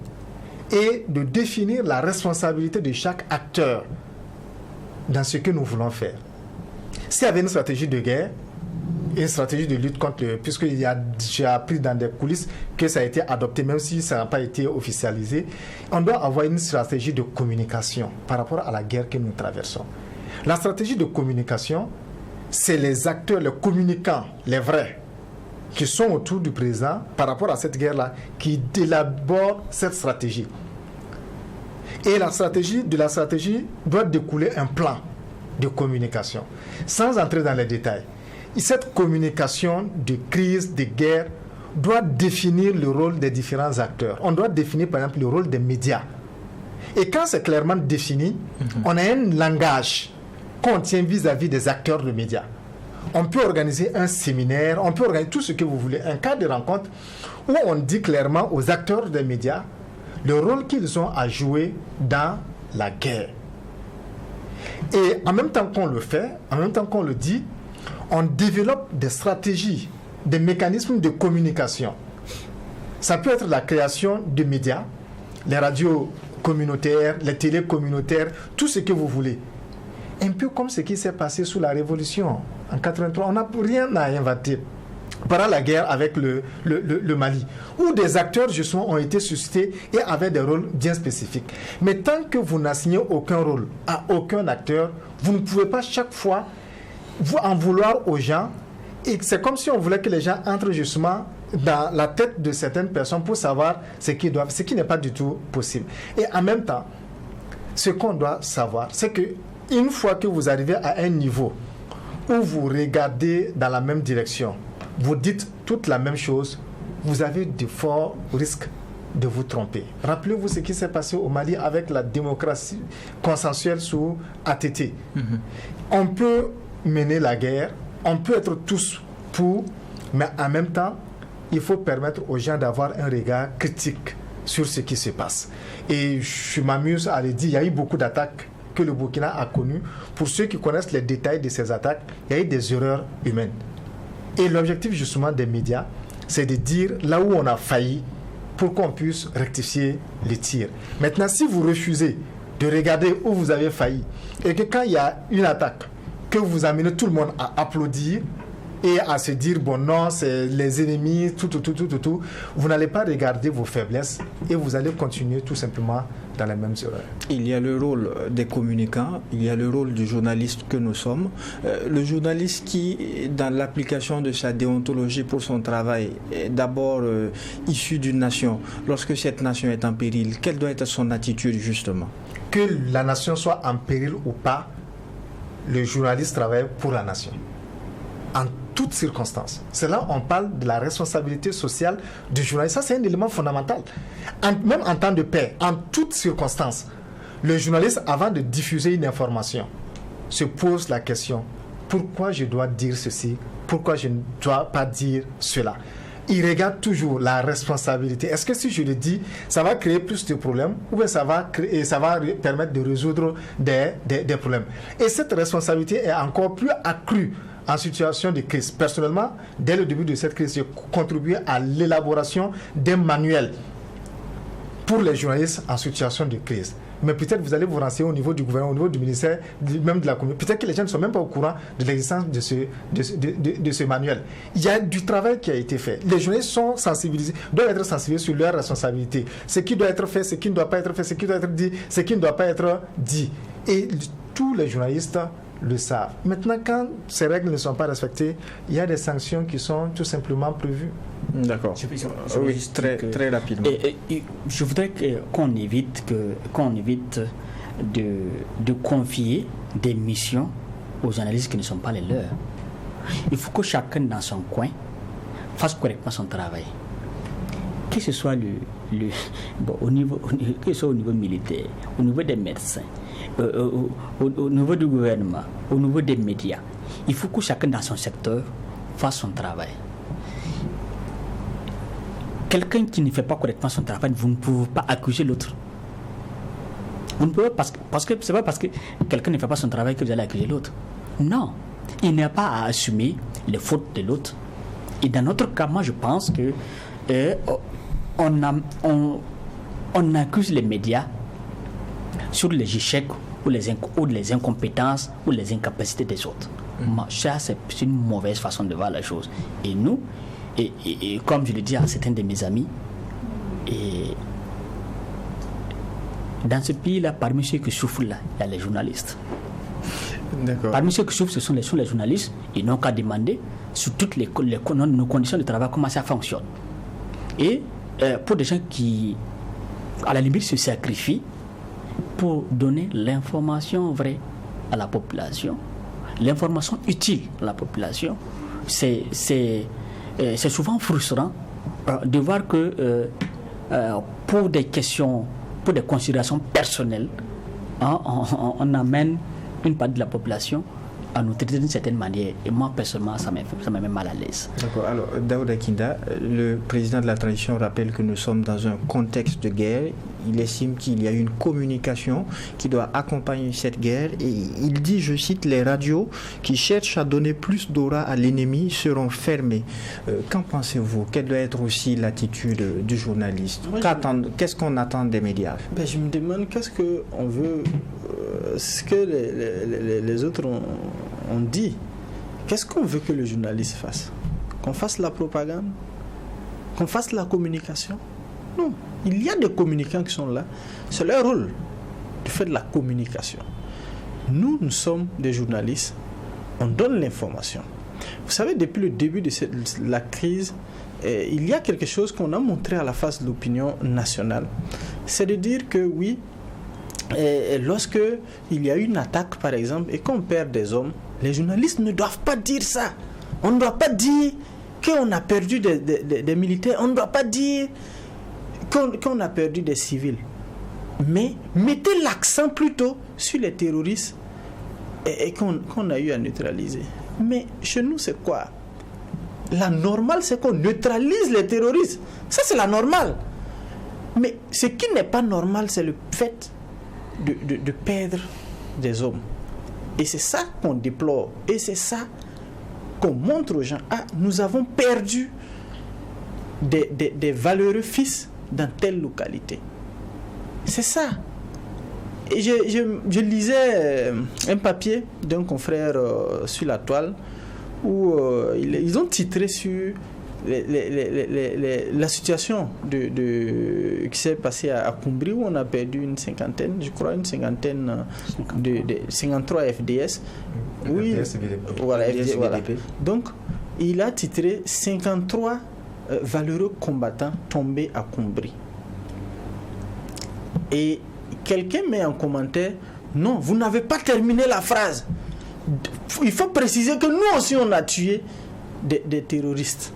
et de définir la responsabilité de chaque acteur dans ce que nous voulons faire. S'il y avait une stratégie de guerre, une stratégie de lutte contre puisque j'ai appris dans des coulisses que ça a été adopté, même si ça n'a pas été officialisé, on doit avoir une stratégie de communication par rapport à la guerre que nous traversons. La stratégie de communication, c'est les acteurs, les communicants, les vrais, qui sont autour du président par rapport à cette guerre-là, qui élaborent cette stratégie. Et la stratégie doit découler un plan de communication, sans entrer dans les détails. Et cette communication de crise, de guerre, doit définir le rôle des différents acteurs. On doit définir par exemple le rôle des médias. Et quand c'est clairement défini, on a un langage qu'on tient vis-à-vis des acteurs de médias. On peut organiser un séminaire, on peut organiser tout ce que vous voulez, un cadre de rencontre où on dit clairement aux acteurs des médias le rôle qu'ils ont à jouer dans la guerre. Et en même temps qu'on le fait, en même temps qu'on le dit, on développe des stratégies, des mécanismes de communication. Ça peut être la création de médias, les radios communautaires, les télés communautaires, tout ce que vous voulez. Un peu comme ce qui s'est passé sous la Révolution en 1983. On n'a rien à inventer. Pendant la guerre avec le Mali, où des acteurs justement ont été suscités et avaient des rôles bien spécifiques. Mais tant que vous n'assignez aucun rôle à aucun acteur, vous ne pouvez pas chaque fois vous en vouloir aux gens. Et c'est comme si on voulait que les gens entrent justement dans la tête de certaines personnes pour savoir ce qu'ils doivent, ce qui n'est pas du tout possible. Et en même temps, ce qu'on doit savoir, c'est que une fois que vous arrivez à un niveau où vous regardez dans la même direction, vous dites toute la même chose, vous avez de forts risques de vous tromper. Rappelez-vous ce qui s'est passé au Mali avec la démocratie consensuelle sous ATT. On peut mener la guerre, on peut être tous pour, mais en même temps, il faut permettre aux gens d'avoir un regard critique sur ce qui se passe. Et je m'amuse à le dire, il y a eu beaucoup d'attaques que le Burkina a connues. Pour ceux qui connaissent les détails de ces attaques, il y a eu des erreurs humaines. Et l'objectif justement des médias, c'est de dire là où on a failli pour qu'on puisse rectifier les tirs. Maintenant, si vous refusez de regarder où vous avez failli et que quand il y a une attaque, que vous amenez tout le monde à applaudir et à se dire bon non, c'est les ennemis, tout, vous n'allez pas regarder vos faiblesses et vous allez continuer tout simplement dans les mêmes erreurs. Il y a le rôle des communicants, il y a le rôle du journaliste que nous sommes. Le journaliste qui, dans l'application de sa déontologie pour son travail, est d'abord issu d'une nation. Lorsque cette nation est en péril, quelle doit être son attitude justement? Que la nation soit en péril ou pas, le journaliste travaille pour la nation. En toutes circonstances. C'est là on parle de la responsabilité sociale du journaliste. Ça, c'est un élément fondamental. Même en temps de paix, en toutes circonstances, Le journaliste, avant de diffuser une information, se pose la question, pourquoi je dois dire ceci? Pourquoi je ne dois pas dire cela? Il regarde toujours la responsabilité. Est-ce que si je le dis, ça va créer plus de problèmes ou bien ça va permettre de résoudre des problèmes? Et cette responsabilité est encore plus accrue en situation de crise. Personnellement, dès le début de cette crise, j'ai contribué à l'élaboration d'un manuel pour les journalistes en situation de crise. Mais peut-être vous allez vous renseigner au niveau du gouvernement, au niveau du ministère, même de la commune. Peut-être que les gens ne sont même pas au courant de l'existence de ce manuel. Il y a du travail qui a été fait. Les journalistes sont sensibilisés, doivent être sensibilisés sur leurs responsabilités. Ce qui doit être fait, ce qui ne doit pas être fait, ce qui doit être dit, ce qui ne doit pas être dit. Et tous les journalistes le savent. Maintenant, quand ces règles ne sont pas respectées, il y a des sanctions qui sont tout simplement prévues. D'accord. Oui, très rapidement. Je voudrais qu'on évite de confier des missions aux journalistes qui ne sont pas les leurs. Il faut que chacun dans son coin fasse correctement son travail. Que ce soit au niveau militaire, au niveau des médecins, au niveau du gouvernement, au niveau des médias, il faut que chacun dans son secteur fasse son travail. Quelqu'un qui ne fait pas correctement son travail, vous ne pouvez pas accuser l'autre. Vous ne pouvez pas, parce que c'est pas parce que quelqu'un ne fait pas son travail que vous allez accuser l'autre. Non, il n'y a pas à assumer les fautes de l'autre. Et dans notre cas, moi je pense que on accuse les médias sur les échecs ou les incompétences ou les incapacités des autres. Moi, ça, c'est une mauvaise façon de voir la chose. Et nous, et comme je le dis à certains de mes amis, et dans ce pays-là, parmi ceux qui souffrent là, il y a les journalistes. D'accord. Parmi ceux qui souffrent, ce sont les journalistes. Ils n'ont qu'à demander sur toutes nos conditions de travail, comment ça fonctionne. Et pour des gens qui, à la limite, se sacrifient pour donner l'information vraie à la population, l'information utile à la population, c'est souvent frustrant de voir que pour des questions, pour des considérations personnelles, on amène une partie de la population à nous traiter d'une certaine manière. Et moi, personnellement, ça me met mal à l'aise. D'accord. Alors, Daouda Kinda, le président de la transition rappelle que nous sommes dans un contexte de guerre. Il estime qu'il y a une communication qui doit accompagner cette guerre. Et il dit, je cite, les radios qui cherchent à donner plus d'aura à l'ennemi seront fermées. Qu'en pensez-vous? Quelle doit être aussi l'attitude du journaliste? Qu'est-ce qu'on attend des médias? Je me demande qu'est-ce qu'on veut, ce que les autres ont dit. Qu'est-ce qu'on veut que le journaliste fasse? Qu'on fasse la propagande? Qu'on fasse la communication? Non. Il y a des communicants qui sont là. C'est leur rôle de faire de la communication. Nous sommes des journalistes. On donne l'information. Vous savez, depuis le début de la crise, il y a quelque chose qu'on a montré à la face de l'opinion nationale. C'est de dire que oui, lorsque il y a une attaque, par exemple, et qu'on perd des hommes, les journalistes ne doivent pas dire ça. On ne doit pas dire qu'on a perdu des militaires. On ne doit pas dire qu'on a perdu des civils. Mais mettez l'accent plutôt sur les terroristes et qu'on a eu à neutraliser. Mais chez nous, c'est quoi? La normale, c'est qu'on neutralise les terroristes. Ça, c'est la normale. Mais ce qui n'est pas normal, c'est le fait de perdre des hommes. Et c'est ça qu'on déplore. Et c'est ça qu'on montre aux gens. Ah, nous avons perdu des valeureux fils dans telle localité. C'est ça. Et je lisais un papier d'un confrère sur la toile où ils ont titré sur la situation qui s'est passée à Koumbri, où on a perdu une cinquantaine, je crois une cinquantaine de 53 FDS. Oui, voilà, FDS, voilà. Donc, il a titré 53 valeureux combattants tombés à Koumbri. Et quelqu'un met en commentaire, non, vous n'avez pas terminé la phrase. Il faut préciser que nous aussi on a tué des terroristes.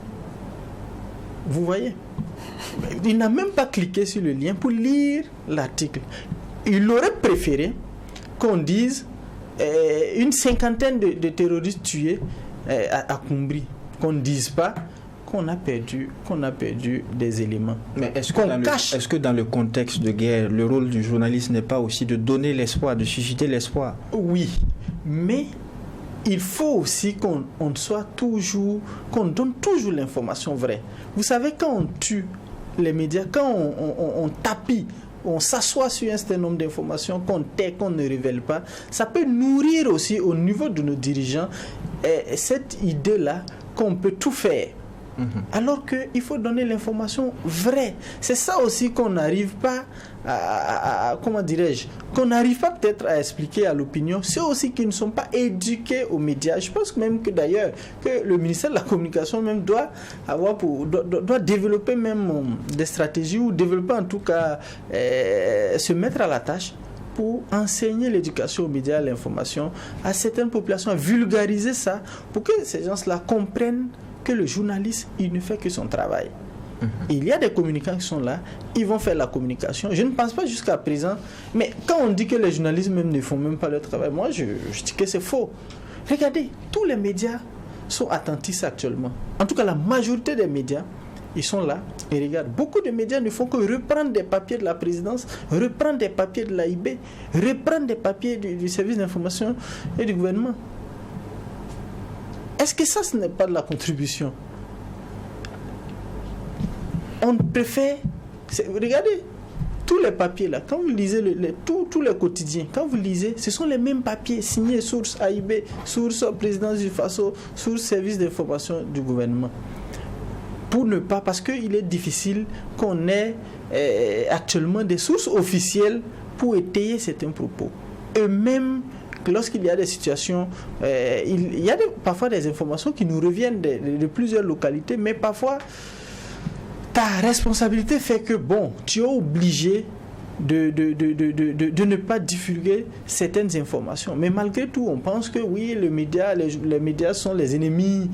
Vous voyez? Il n'a même pas cliqué sur le lien pour lire l'article. il aurait préféré qu'on dise une cinquantaine de terroristes tués à Koumbri, qu'on ne dise pas qu'on a perdu des éléments. Mais est-ce que dans le contexte de guerre, le rôle du journaliste n'est pas aussi de donner l'espoir, de susciter l'espoir? Oui, mais il faut aussi qu'on donne toujours l'information vraie. Vous savez, quand on tue les médias, quand on tapit, on s'assoit sur un certain nombre d'informations qu'on tait, qu'on ne révèle pas, ça peut nourrir aussi au niveau de nos dirigeants cette idée-là qu'on peut tout faire. Alors qu'il faut donner l'information vraie. C'est ça aussi qu'on n'arrive pas qu'on n'arrive pas peut-être à expliquer à l'opinion. C'est aussi qu'ils ne sont pas éduqués aux médias. Je pense même que d'ailleurs que le ministère de la Communication même doit développer même des stratégies, ou développer en tout cas se mettre à la tâche pour enseigner l'éducation aux médias, l'information à certaines populations, à vulgariser ça pour que ces gens-là comprennent que le journaliste, il ne fait que son travail. Il y a des communicants qui sont là, ils vont faire la communication. Je ne pense pas jusqu'à présent, mais quand on dit que les journalistes même ne font même pas leur travail, moi je dis que c'est faux. Regardez, tous les médias sont attentifs actuellement. En tout cas, la majorité des médias, ils sont là et regardent. Beaucoup de médias ne font que reprendre des papiers de la présidence, reprendre des papiers de l'AIB, reprendre des papiers du service d'information et du gouvernement. Est-ce que ça, ce n'est pas de la contribution? On préfère... Regardez, tous les papiers là, quand vous lisez tous les quotidiens, quand vous lisez, ce sont les mêmes papiers signés source AIB, source présidence du FASO, source service d'information du gouvernement. Parce qu'il est difficile qu'on ait actuellement des sources officielles pour étayer certains propos. Eux-mêmes, lorsqu'il y a des situations, il y a parfois des informations qui nous reviennent de plusieurs localités, mais parfois ta responsabilité fait que tu es obligé de ne pas divulguer certaines informations. Mais malgré tout, on pense que oui, les médias sont les ennemis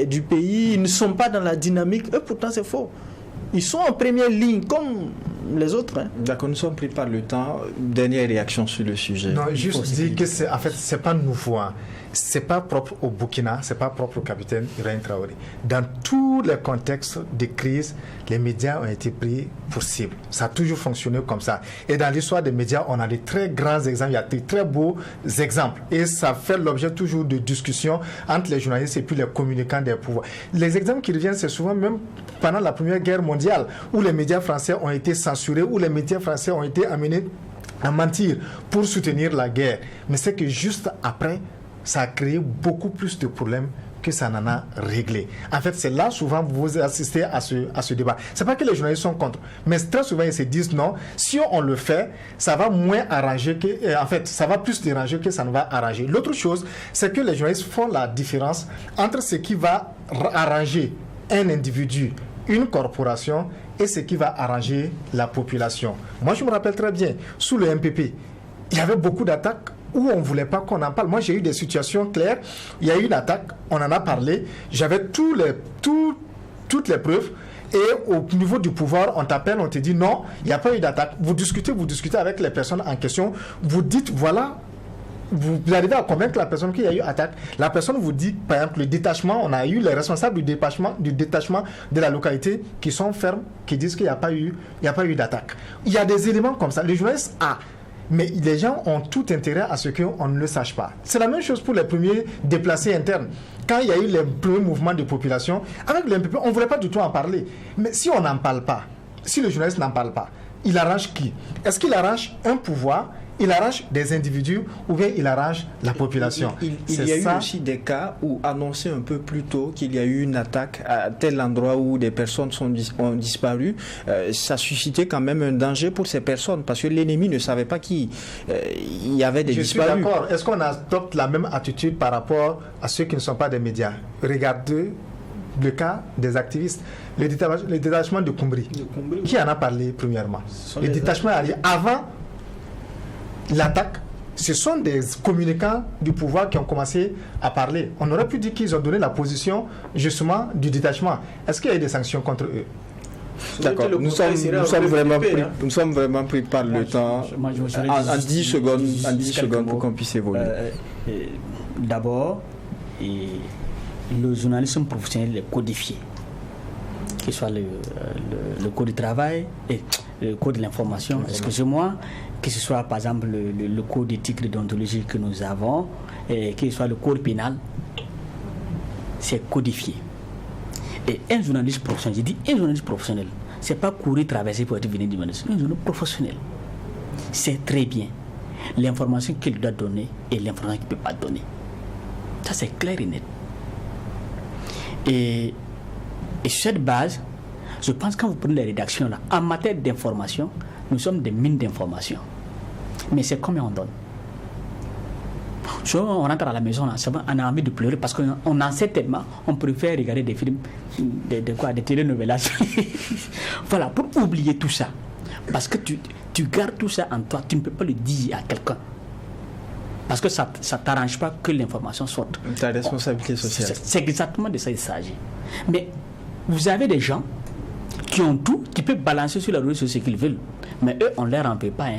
du pays, ils ne sont pas dans la dynamique. Eux, pourtant, c'est faux. Ils sont en première ligne, comme les autres. D'accord, nous ne sommes pris par le temps. Dernière réaction sur le sujet. Non, juste dire que c'est pas nouveau. C'est pas propre au Burkina, c'est pas propre au capitaine Ibrahim Traoré. Dans tous les contextes de crise, les médias ont été pris pour cible. Ça a toujours fonctionné comme ça. Et dans l'histoire des médias, on a des très grands exemples, il y a des très beaux exemples. Et ça fait l'objet toujours de discussions entre les journalistes et puis les communicants des pouvoirs. Les exemples qui reviennent, c'est souvent même pendant la Première Guerre mondiale, où les médias français ont été censurés, où les médias français ont été amenés à mentir pour soutenir la guerre. Mais c'est que juste après, ça a créé beaucoup plus de problèmes que ça n'en a réglé. En fait, c'est là souvent vous assistez à ce débat. C'est pas que les journalistes sont contre, mais très souvent ils se disent non, si on le fait, ça va moins arranger que, en fait, ça va plus déranger que ça ne va arranger. L'autre chose, c'est que les journalistes font la différence entre ce qui va arranger un individu, une corporation, et ce qui va arranger la population. Moi, je me rappelle très bien, sous le MPP, il y avait beaucoup d'attaques où on ne voulait pas qu'on en parle. Moi, j'ai eu des situations claires. Il y a eu une attaque, on en a parlé. J'avais toutes les preuves. Et au niveau du pouvoir, on t'appelle, on te dit non, il n'y a pas eu d'attaque. Vous discutez avec les personnes en question. Vous dites, voilà, vous arrivez à convaincre la personne qu'il y a eu attaque. La personne vous dit, par exemple, le détachement, on a eu les responsables du détachement de la localité qui sont fermes, qui disent qu'il n'y a pas eu d'attaque. Il y a des éléments comme ça. Les journalistes, mais les gens ont tout intérêt à ce qu'on ne le sache pas. C'est la même chose pour les premiers déplacés internes. Quand il y a eu les premiers mouvements de population, avec le MPP, on ne voulait pas du tout en parler. Mais si on n'en parle pas, si le journaliste n'en parle pas, il arrange qui? Est-ce qu'il arrange un pouvoir? Il arrange des individus ou bien il arrange la population? Il y a eu aussi des cas où annoncé un peu plus tôt qu'il y a eu une attaque à tel endroit où des personnes ont disparu. Ça suscitait quand même un danger pour ces personnes parce que l'ennemi ne savait pas qu'il y avait des disparus. Je suis d'accord. Est-ce qu'on adopte la même attitude par rapport à ceux qui ne sont pas des médias? Regardez le cas des activistes. Le détachement de Koumbri. Qui en a parlé premièrement? Le détachement est arrivé avant l'attaque. Ce sont des communicants du pouvoir qui ont commencé à parler. On aurait pu dire qu'ils ont donné la position justement du détachement. Est-ce qu'il y a eu des sanctions contre eux? D'accord, nous sommes vraiment pris par le temps. En 10 secondes pour qu'on puisse évoluer. D'abord, le journalisme professionnel est codifié, que ce soit le code du travail et le code de l'information, excusez-moi, que ce soit par exemple le code d'éthique et déontologie que nous avons, et que ce soit le code pénal, c'est codifié. Et un journaliste professionnel, j'ai dit un journaliste professionnel, c'est pas courir, traverser pour être venu du journaliste, un journaliste professionnel. C'est très bien l'information qu'il doit donner et l'information qu'il ne peut pas donner. Ça, c'est clair et net. Et sur cette base, je pense que quand vous prenez les rédactions là, en matière d'information, nous sommes des mines d'information. Mais c'est combien on donne. Souvent, on rentre à la maison, là, on a envie de pleurer parce qu'on en sait tellement, on préfère regarder des films, des télénovelas. Voilà, pour oublier tout ça. Parce que tu gardes tout ça en toi, tu ne peux pas le dire à quelqu'un. Parce que ça ne t'arrange pas que l'information sorte. Ta responsabilité sociale. C'est exactement de ça qu'il s'agit. Mais vous avez des gens qui ont tout, qui peuvent balancer sur la route sur ce qu'ils veulent. Mais eux, on ne leur en veut pas.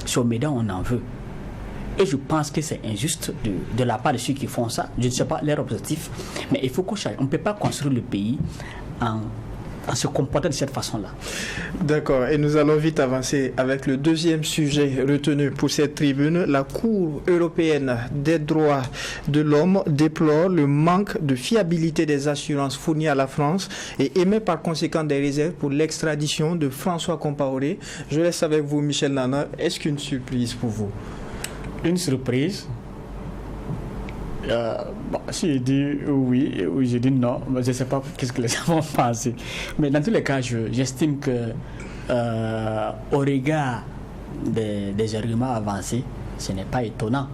Sur Média, on en veut. Et je pense que c'est injuste de la part de ceux qui font ça. Je ne sais pas leur objectif. Mais il faut qu'on change. On ne peut pas construire le pays en se comportant de cette façon-là. D'accord, et nous allons vite avancer avec le deuxième sujet retenu pour cette tribune. La Cour européenne des droits de l'homme déplore le manque de fiabilité des assurances fournies à la France et émet par conséquent des réserves pour l'extradition de François Compaoré. Je laisse avec vous, Michel Nana. Est-ce qu'une surprise pour vous? Une surprise? Si je dis oui ou je dis non, je ne sais pas qu'est-ce que les gens vont penser. Mais dans tous les cas, j'estime que au regard des arguments avancés, ce n'est pas étonnant.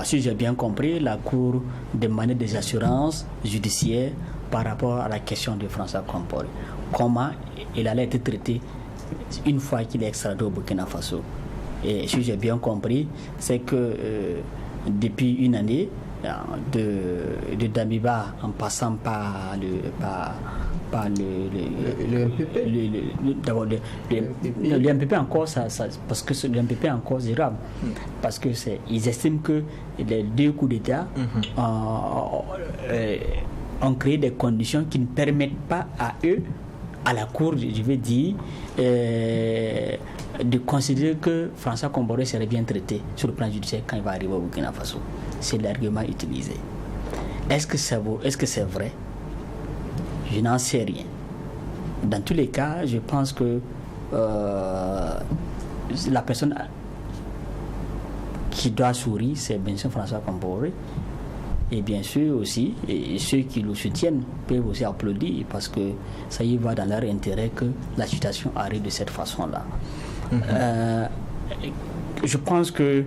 Si j'ai bien compris, la Cour demandait des assurances judiciaires par rapport à la question de François Compaoré. Comment il allait être traité une fois qu'il est extradé au Burkina Faso. Et si j'ai bien compris, c'est que depuis une année, de Damiba en passant par le MPP. Le MPP encore, parce que le MPP est encore gérable. Parce que ils estiment que les deux coups d'État ont créé des conditions qui ne permettent pas à eux, à la Cour, je vais dire, de considérer que François Compaoré serait bien traité sur le plan judiciaire quand il va arriver au Burkina Faso. C'est l'argument utilisé. Est-ce que c'est vrai? Je n'en sais rien. Dans tous les cas, je pense que la personne qui doit sourire, c'est bien sûr François Compaoré. Et bien sûr aussi, et ceux qui le soutiennent peuvent aussi applaudir parce que ça y va dans leur intérêt que la situation arrive de cette façon-là. Je pense que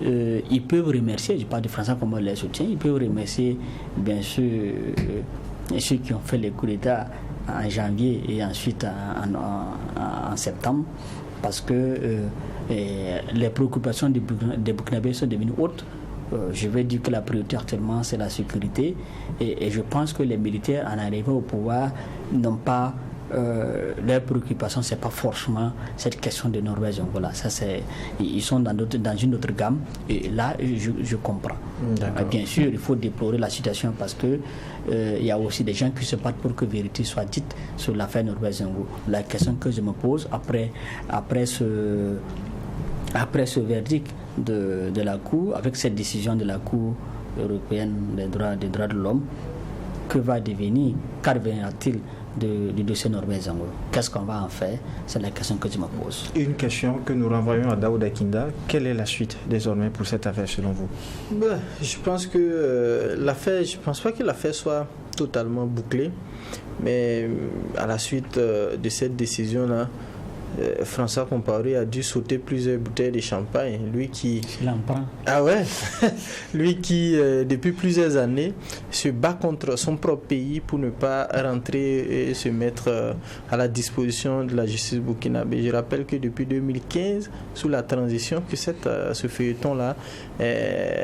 ils peuvent remercier, je parle de François Compaoré les soutient, ils peuvent remercier bien sûr ceux qui ont fait les coups d'État en janvier et ensuite en septembre parce que les préoccupations des Burkinabés sont devenues hautes. Je vais dire que la priorité actuellement c'est la sécurité et je pense que les militaires en arrivant au pouvoir n'ont pas leur préoccupation, c'est pas forcément cette question de Norvège-Angola. Ça ils sont dans une autre gamme et là je comprends. Bien sûr, il faut déplorer la situation parce que il y a aussi des gens qui se battent pour que vérité soit dite sur l'affaire Norvège-Angola. La question que je me pose après ce verdict de la Cour, avec cette décision de la Cour européenne des droits de l'homme, qu'adviendra-t-il du dossier Norvège-Angola? Qu'est-ce qu'on va en faire? C'est la question que je me pose. Une question que nous renvoyons à Daouda Kinda. Quelle est la suite désormais pour cette affaire selon vous? Je pense que je pense pas que l'affaire soit totalement bouclée, mais à la suite de cette décision-là, François Compaoré a dû sauter plusieurs bouteilles de champagne. Lui qui... Il en prend. Ah ouais. Lui qui, depuis plusieurs années, se bat contre son propre pays pour ne pas rentrer et se mettre à la disposition de la justice burkinabé. Je rappelle que depuis 2015, sous la transition, que ce feuilleton-là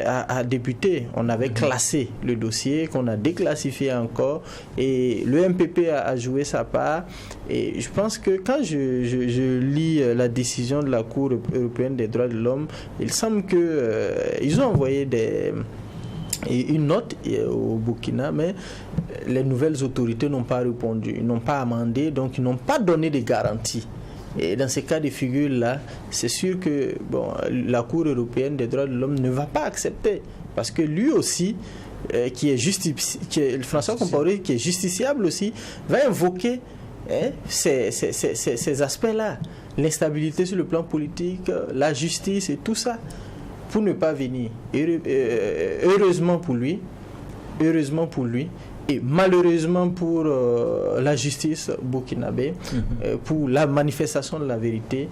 a débuté. On avait classé le dossier, qu'on a déclassifié encore, et le MPP a joué sa part. Et je pense que quand je lis la décision de la Cour européenne des droits de l'homme, il semble qu'ils ont envoyé une note au Burkina, mais les nouvelles autorités n'ont pas répondu, ils n'ont pas amendé, donc ils n'ont pas donné de garanties. Et dans ces cas de figure-là, c'est sûr que la Cour européenne des droits de l'homme ne va pas accepter, parce que lui aussi, François Compaoré, qui est justiciable aussi, va invoquer ces aspects-là, l'instabilité sur le plan politique, la justice et tout ça, pour ne pas venir. Heureusement pour lui, et malheureusement pour la justice burkinabé, pour la manifestation de la vérité,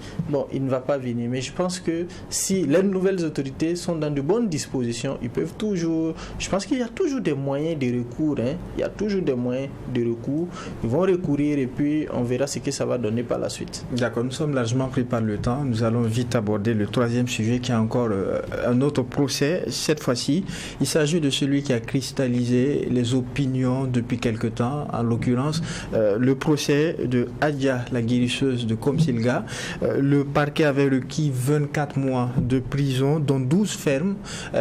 il ne va pas venir. Mais je pense que si les nouvelles autorités sont dans de bonnes dispositions, ils peuvent toujours... Je pense qu'il y a toujours des moyens de recours. Il y a toujours des moyens de recours. Ils vont recourir et puis on verra ce que ça va donner par la suite. D'accord, nous sommes largement pris par le temps. Nous allons vite aborder le troisième sujet qui est encore un autre procès. Cette fois-ci, il s'agit de celui qui a cristallisé les opinions depuis quelque temps, en l'occurrence le procès de Adia, la guérisseuse de Komsilga. Le parquet avait requis 24 mois de prison, dont 12 fermes,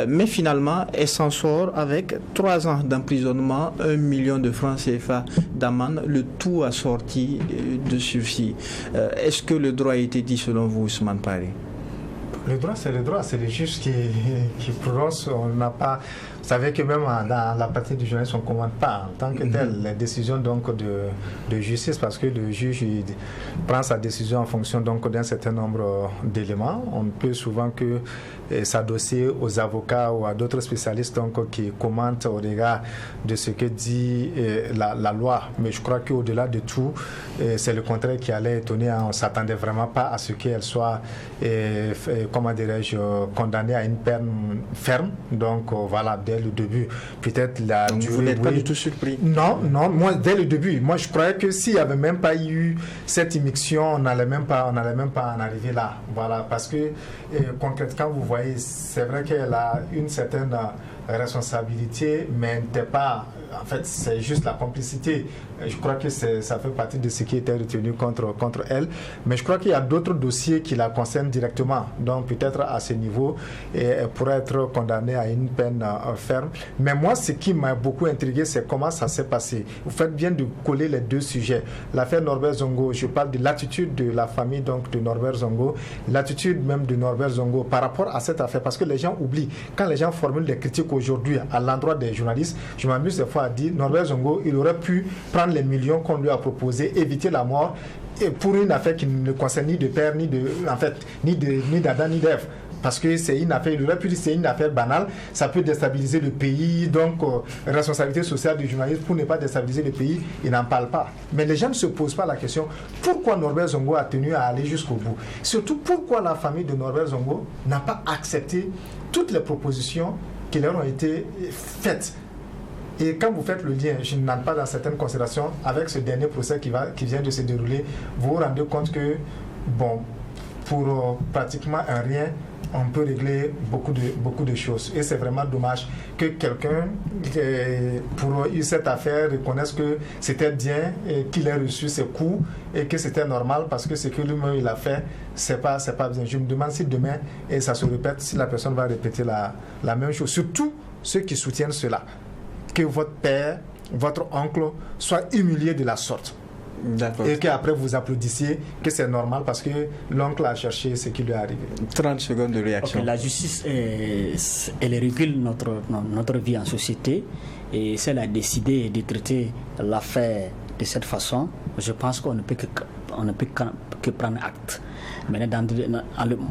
mais finalement elle s'en sort avec 3 ans d'emprisonnement, 1 million de francs CFA d'amende, le tout assorti de sursis. Est-ce que le droit a été dit selon vous, Ousmane Paré? Le droit, c'est les juges qui prononcent. On n'a pas... Vous savez que même dans la partie du journaliste, on ne commande pas en tant que tel les décisions donc, de justice, parce que le juge il prend sa décision en fonction donc, d'un certain nombre d'éléments. On ne peut souvent que s'adosser aux avocats ou à d'autres spécialistes donc, qui commentent au regard de ce que dit la loi. Mais je crois qu'au-delà de tout, c'est le contraire qui allait étonner. On ne s'attendait vraiment pas à ce qu'elle soit, comment dirais-je, condamnée à une peine ferme. Donc voilà, dès le début. Peut-être la durée. Vous n'êtes pas du tout surpris? Non, moi, dès le début, moi je croyais que s'il n'y avait même pas eu cette immixtion, on n'allait même pas en arriver là. Voilà, parce que concrètement, vous voyez, c'est vrai qu'elle a une certaine responsabilité, mais n'était pas... En fait, c'est juste la complicité. Je crois que ça fait partie de ce qui était retenu contre elle. Mais je crois qu'il y a d'autres dossiers qui la concernent directement. Donc, peut-être à ce niveau, elle pourrait être condamnée à une peine ferme. Mais moi, ce qui m'a beaucoup intrigué, c'est comment ça s'est passé. Vous faites bien de coller les deux sujets. L'affaire Norbert Zongo, je parle de l'attitude de la famille donc, de Norbert Zongo, l'attitude même de Norbert Zongo par rapport à cette affaire. Parce que les gens oublient. Quand les gens formulent des critiques aujourd'hui à l'endroit des journalistes, je m'amuse des fois à dire Norbert Zongo, il aurait pu prendre les millions qu'on lui a proposés, éviter la mort, et pour une affaire qui ne concerne ni de père, ni d'Adam, ni d'Ève. Parce que c'est une affaire, il aurait pu dire c'est une affaire banale, ça peut déstabiliser le pays, donc responsabilité sociale du journaliste pour ne pas déstabiliser le pays, il n'en parle pas. Mais les gens ne se posent pas la question, pourquoi Norbert Zongo a tenu à aller jusqu'au bout? Surtout pourquoi la famille de Norbert Zongo n'a pas accepté toutes les propositions qui leur ont été faites. Et quand vous faites le lien, je n'entre pas dans certaines considérations, avec ce dernier procès qui vient de se dérouler, vous vous rendez compte que, pour pratiquement un rien, on peut régler beaucoup de choses. Et c'est vraiment dommage que quelqu'un, pour cette affaire, reconnaisse que c'était bien et qu'il ait reçu ses coups et que c'était normal parce que ce que lui-même il a fait, c'est pas bien. Je me demande si demain, et ça se répète, si la personne va répéter la même chose. Surtout ceux qui soutiennent cela. Que votre père, votre oncle soit humilié de la sorte. D'accord. Et qu'après vous applaudissiez que c'est normal parce que l'oncle a cherché ce qui lui est arrivé. 30 secondes de réaction. Okay, la justice, elle régule notre vie en société et si elle a décidé de traiter l'affaire de cette façon, je pense qu'on ne peut que prendre acte. Maintenant,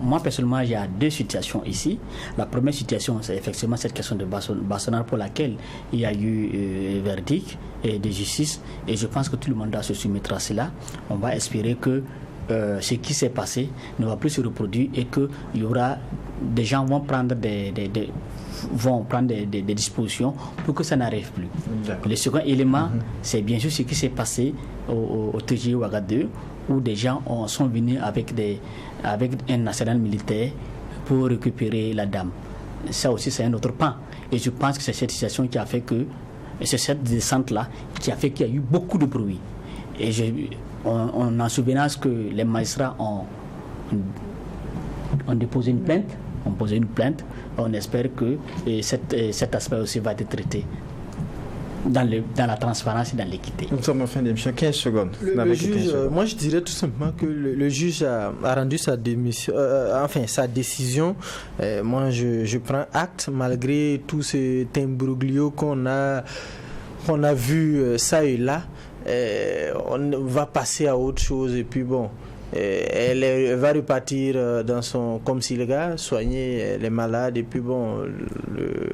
moi personnellement, il y a deux situations ici. La première situation, c'est effectivement cette question de Bassonard pour laquelle il y a eu verdict de justice et je pense que tout le monde doit se soumettre à cela. On va espérer que ce qui s'est passé ne va plus se reproduire et que il y aura des gens vont prendre des dispositions pour que ça n'arrive plus. Le second élément, c'est bien sûr ce qui s'est passé au TGI Ouagadougou, où des gens sont venus avec un arsenal militaire pour récupérer la dame. Ça aussi, c'est un autre pan. Et je pense que c'est cette situation qui a fait que, c'est cette descente-là qui a fait qu'il y a eu beaucoup de bruit. Et on a souvenance que les magistrats ont déposé une plainte. On espère que cet aspect aussi va être traité dans la transparence et dans l'équité. Nous sommes en fin d'émission, 15 secondes. Le juge, moi je dirais tout simplement que le juge a rendu sa décision. Moi je prends acte malgré tout cet imbroglio qu'on a vu ça et là. On va passer à autre chose et puis bon. Elle va repartir comme si le gars soignait les malades et puis bon,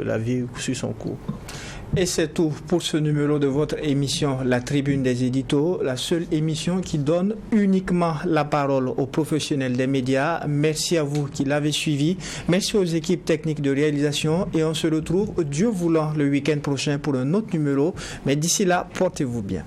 la vie suit son cours. Et c'est tout pour ce numéro de votre émission La Tribune des Éditos, la seule émission qui donne uniquement la parole aux professionnels des médias. Merci à vous qui l'avez suivi. Merci aux équipes techniques de réalisation et on se retrouve, Dieu voulant, le week-end prochain pour un autre numéro. Mais d'ici là, portez-vous bien.